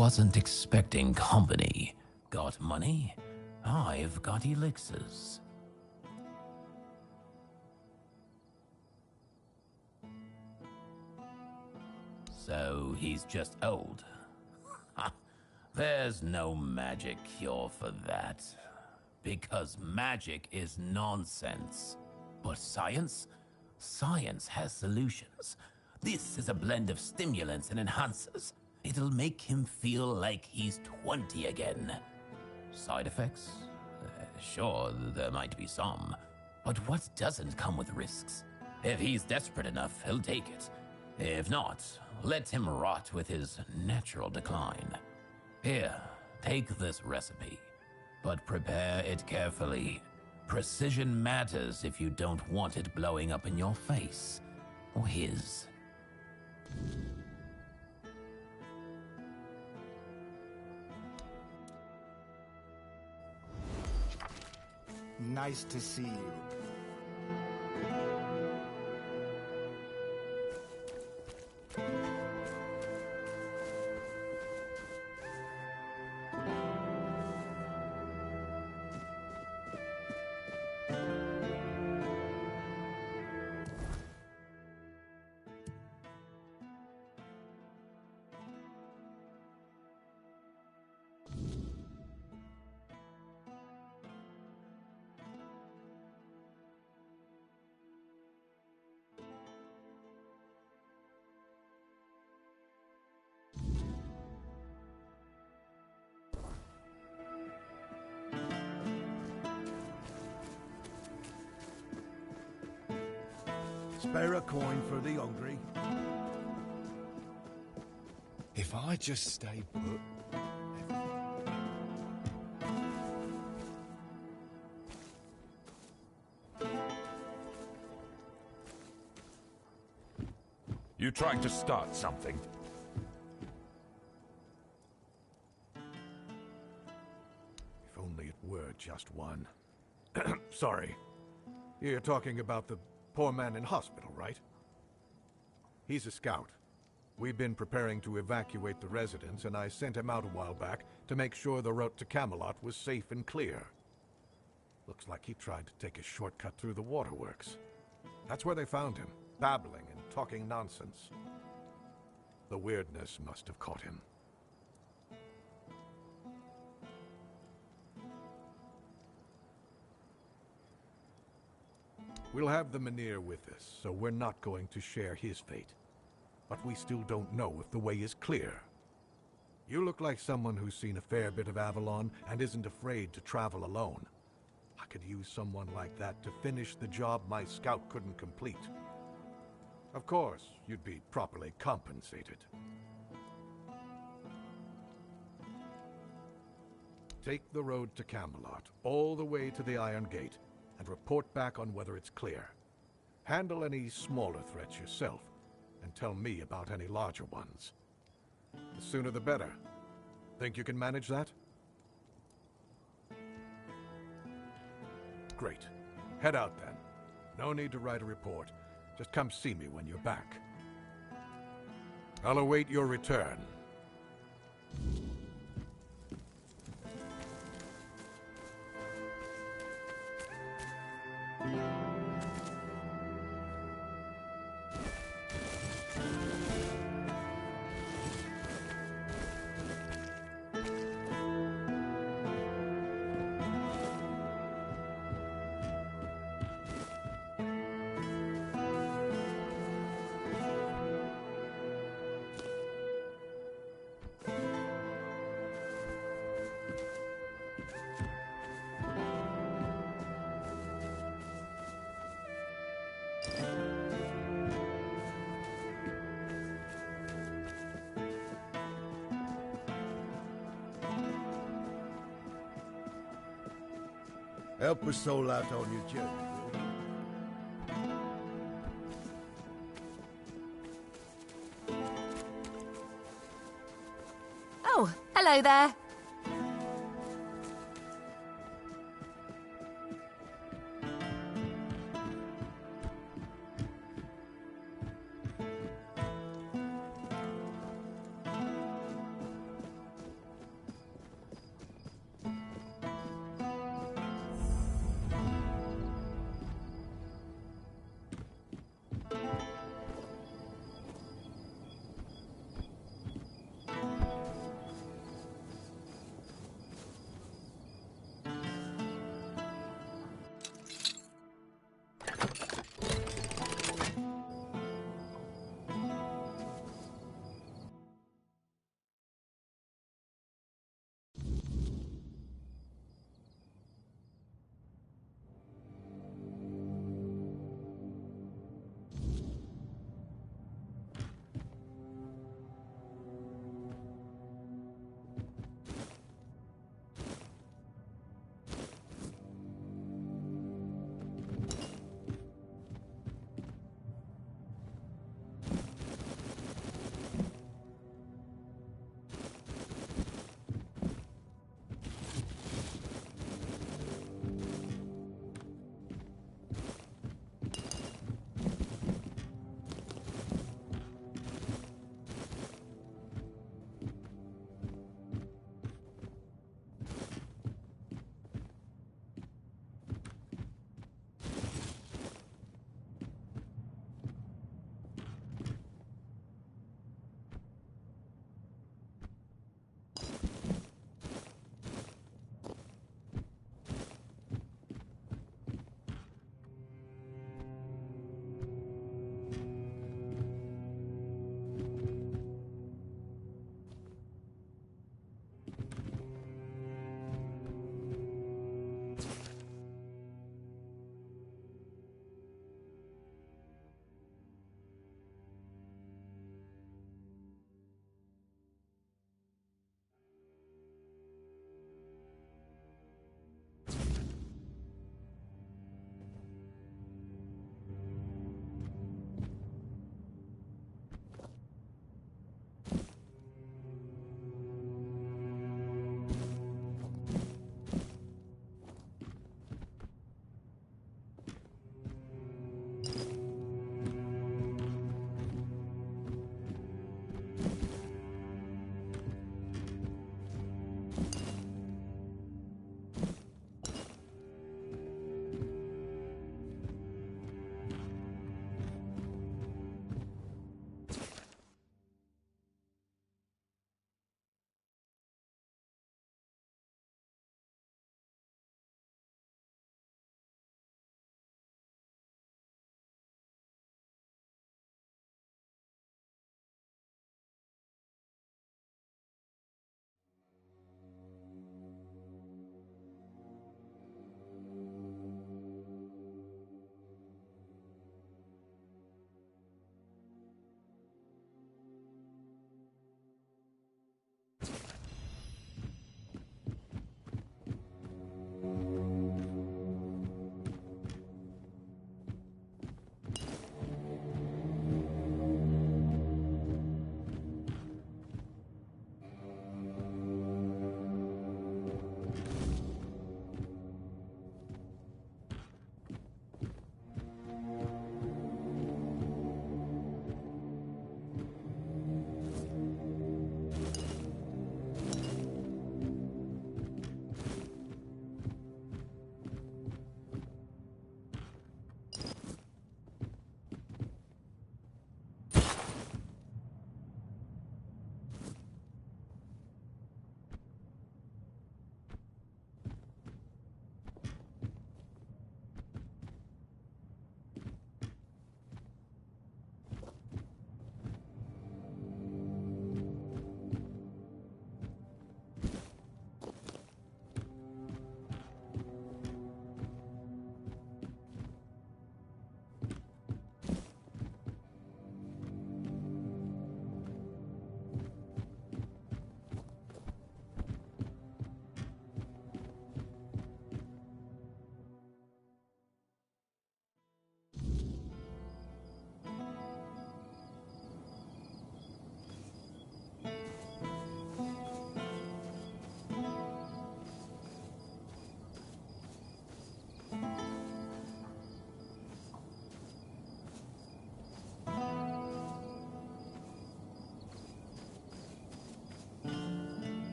wasn't expecting company. Got money? I've got elixirs. So he's just old. Ha! There's no magic cure for that. Because magic is nonsense. But science? Science has solutions. This is a blend of stimulants and enhancers. It'll make him feel like he's 20 again. Side effects? Sure, there might be some. But what doesn't come with risks? If he's desperate enough, he'll take it. If not, let him rot with his natural decline. Here, take this recipe. But prepare it carefully. Precision matters if you don't want it blowing up in your face. Or his. Nice to see you. Spare a coin for the hungry. If I just stay put... You trying to start something? If only it were just one. Sorry. You're talking about the poor man in hospital, right? He's a scout. We've been preparing to evacuate the residence, and I sent him out a while back to make sure the route to Camelot was safe and clear. Looks like he tried to take a shortcut through the waterworks. That's where they found him, babbling and talking nonsense. The weirdness must have caught him. We'll have the Mynheer with us, so we're not going to share his fate. But we still don't know if the way is clear. You look like someone who's seen a fair bit of Avalon and isn't afraid to travel alone. I could use someone like that to finish the job my scout couldn't complete. Of course, you'd be properly compensated. Take the road to Camelot, all the way to the Iron Gate, and report back on whether it's clear. Handle any smaller threats yourself, and tell me about any larger ones. The sooner the better. Think you can manage that? Great. Head out then. No need to write a report. Just come see me when you're back. I'll await your return. Help a soul out on your journey. Oh, hello there.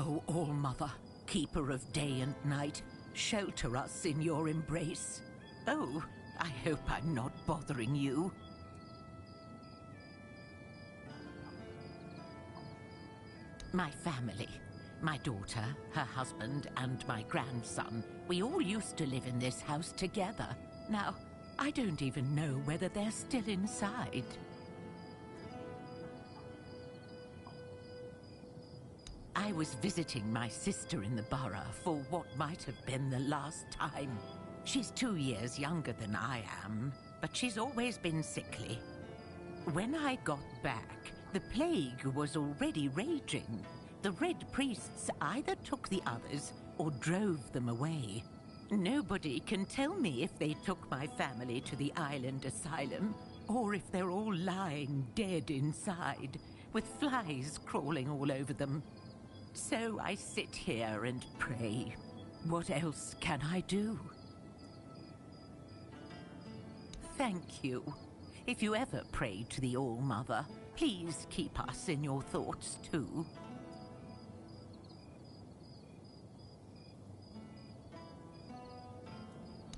O All-Mother, keeper of day and night, shelter us in your embrace. Oh, I hope I'm not bothering you. My family, my daughter, her husband, and my grandson, we all used to live in this house together. Now, I don't even know whether they're still inside. I was visiting my sister in the borough for what might have been the last time. She's 2 years younger than I am, but she's always been sickly. When I got back, the plague was already raging. The Red Priests either took the others or drove them away. Nobody can tell me if they took my family to the island asylum, or if they're all lying dead inside, with flies crawling all over them. So I sit here and pray. What else can I do? Thank you. If you ever pray to the All-Mother, please keep us in your thoughts too.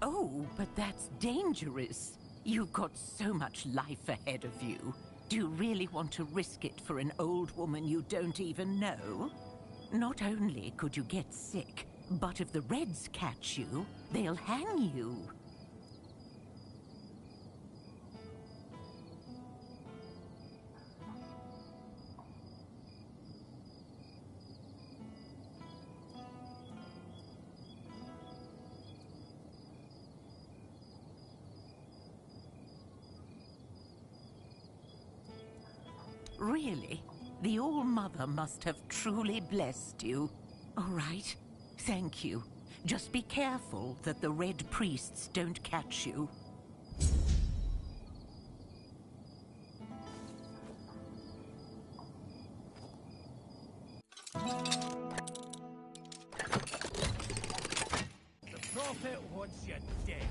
Oh, but that's dangerous. You've got so much life ahead of you. Do you really want to risk it for an old woman you don't even know? Not only could you get sick, but if the Reds catch you, they'll hang you. Really? The All-Mother must have truly blessed you. All right. Thank you. Just be careful that the Red Priests don't catch you. The Prophet wants you dead.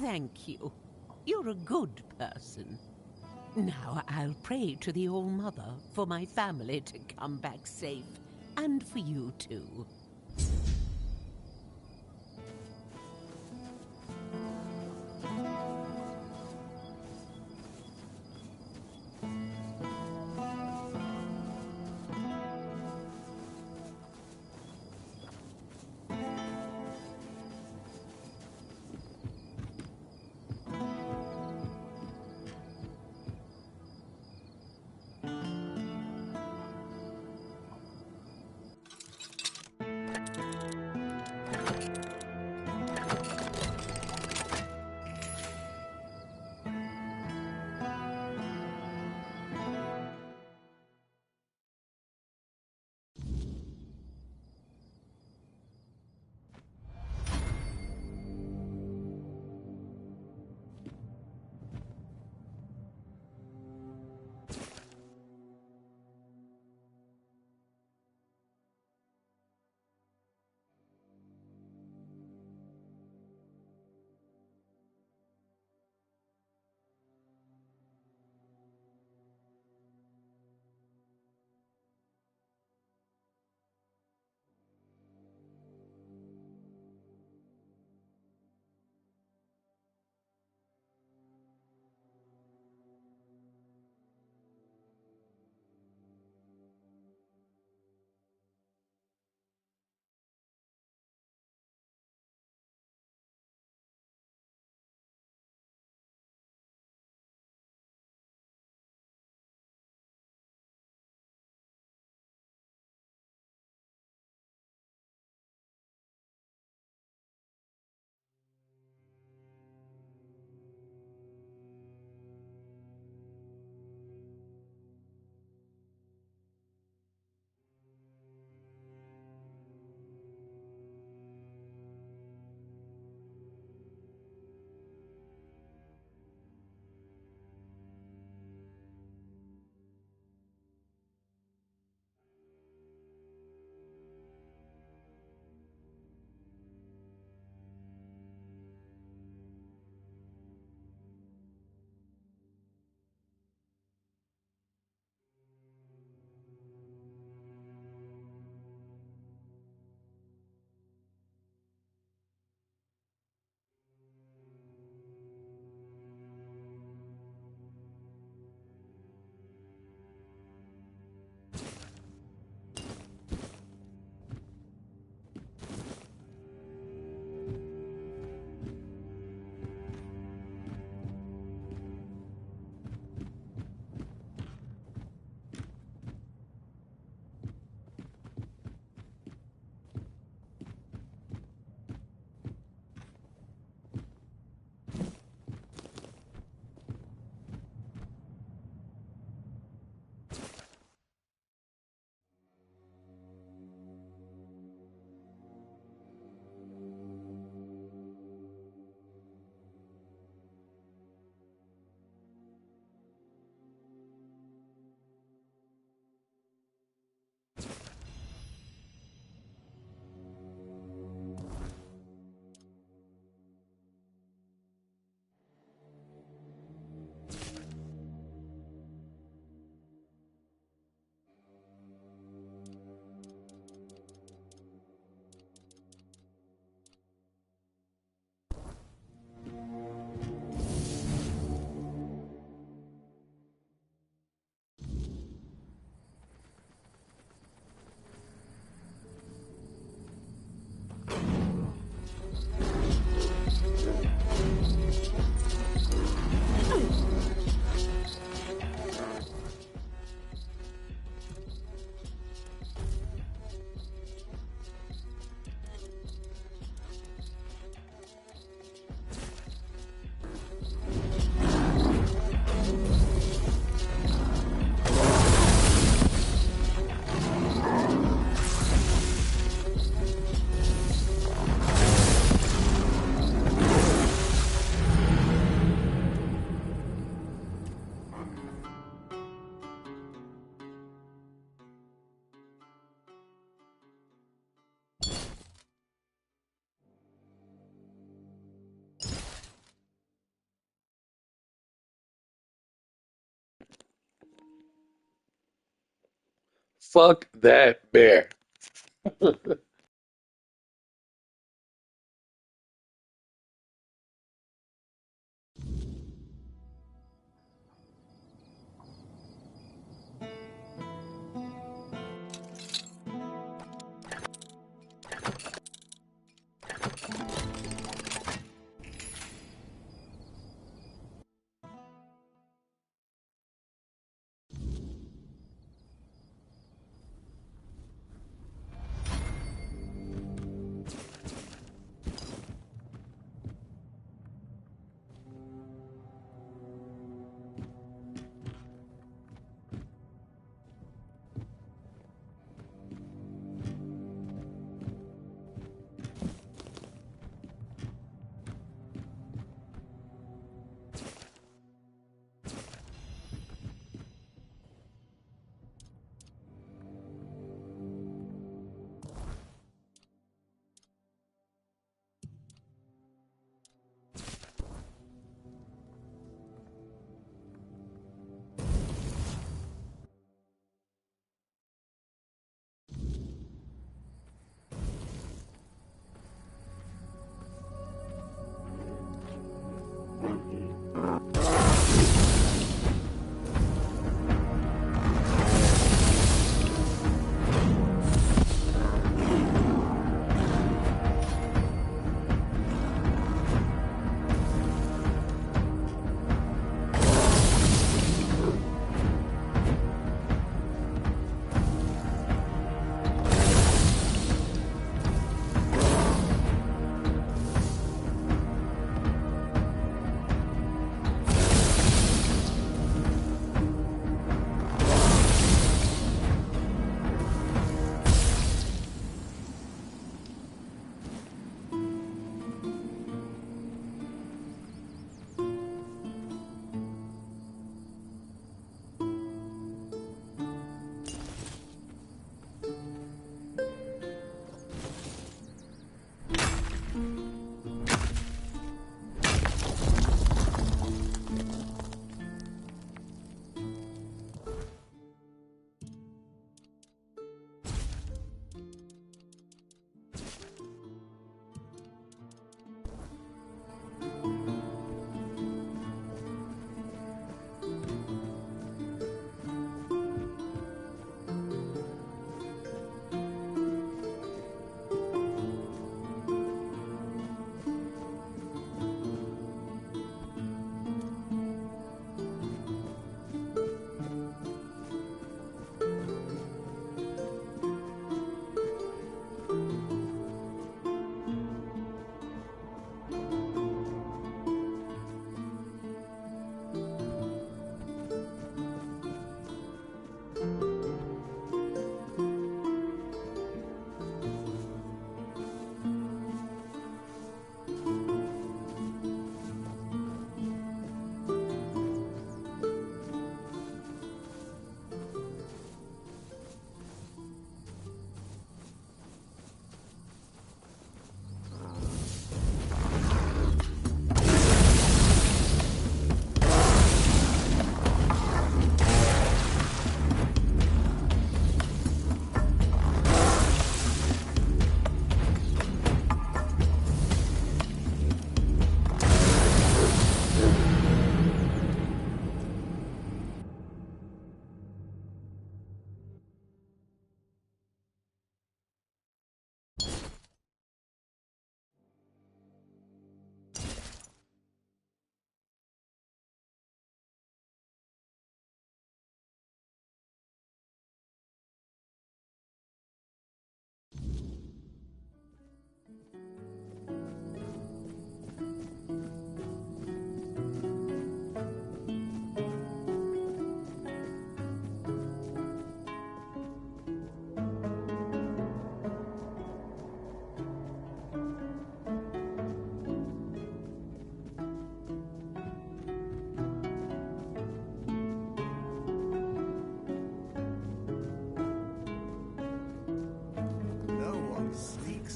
Thank you. You're a good person. Now I'll pray to the All-Mother for my family to come back safe, and for you too. Fuck that bear.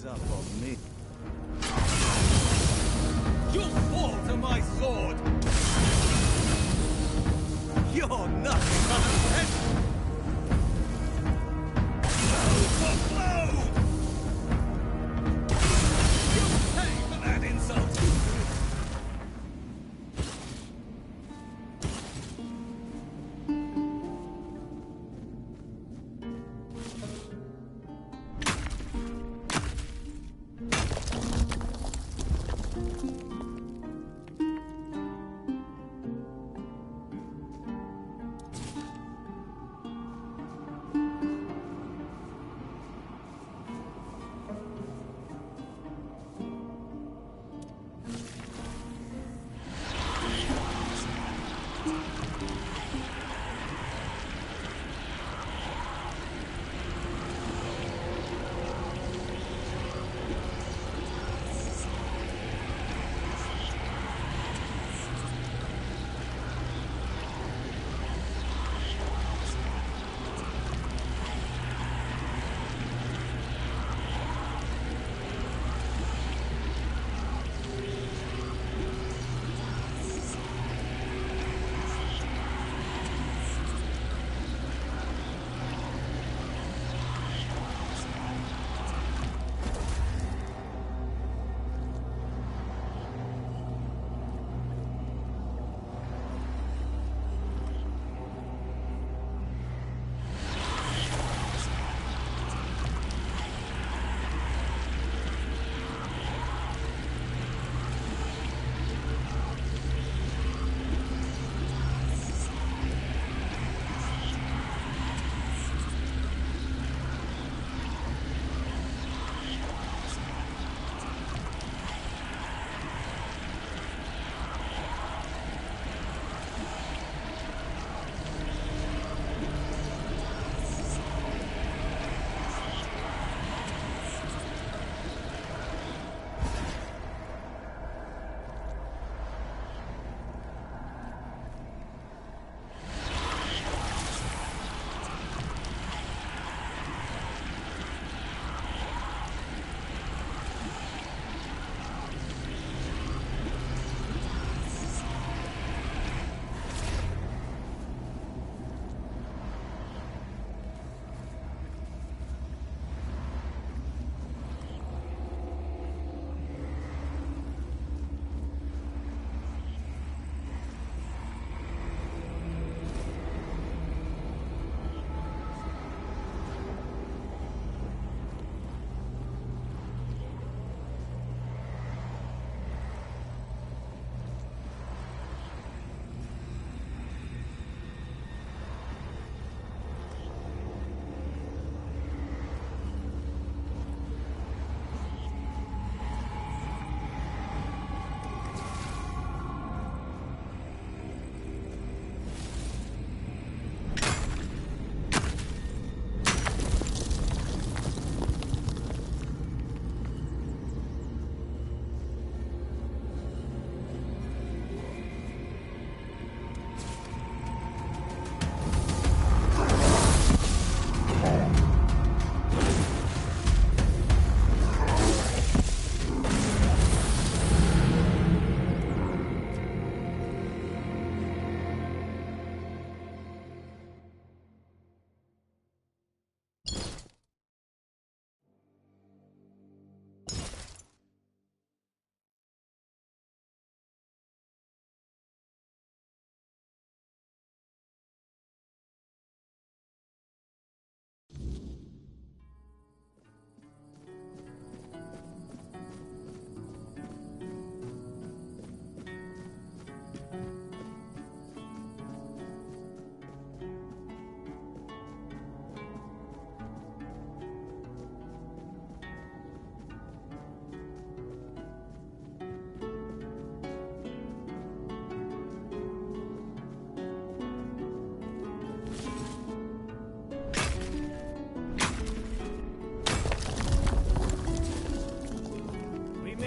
up on me. You'll fall to my sword! You're nothing but a peasant!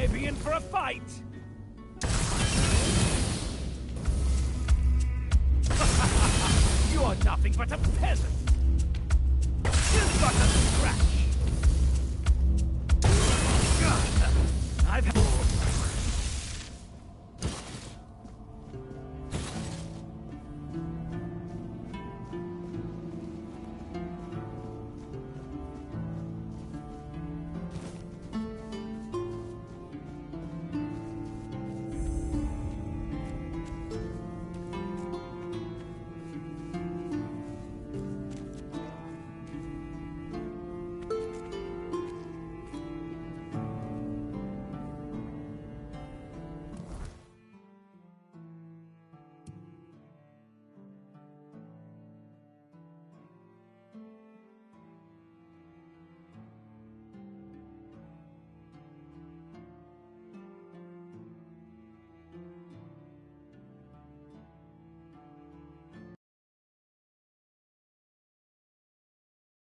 may be in for a fight! You are nothing but a peasant! Still but a scratch!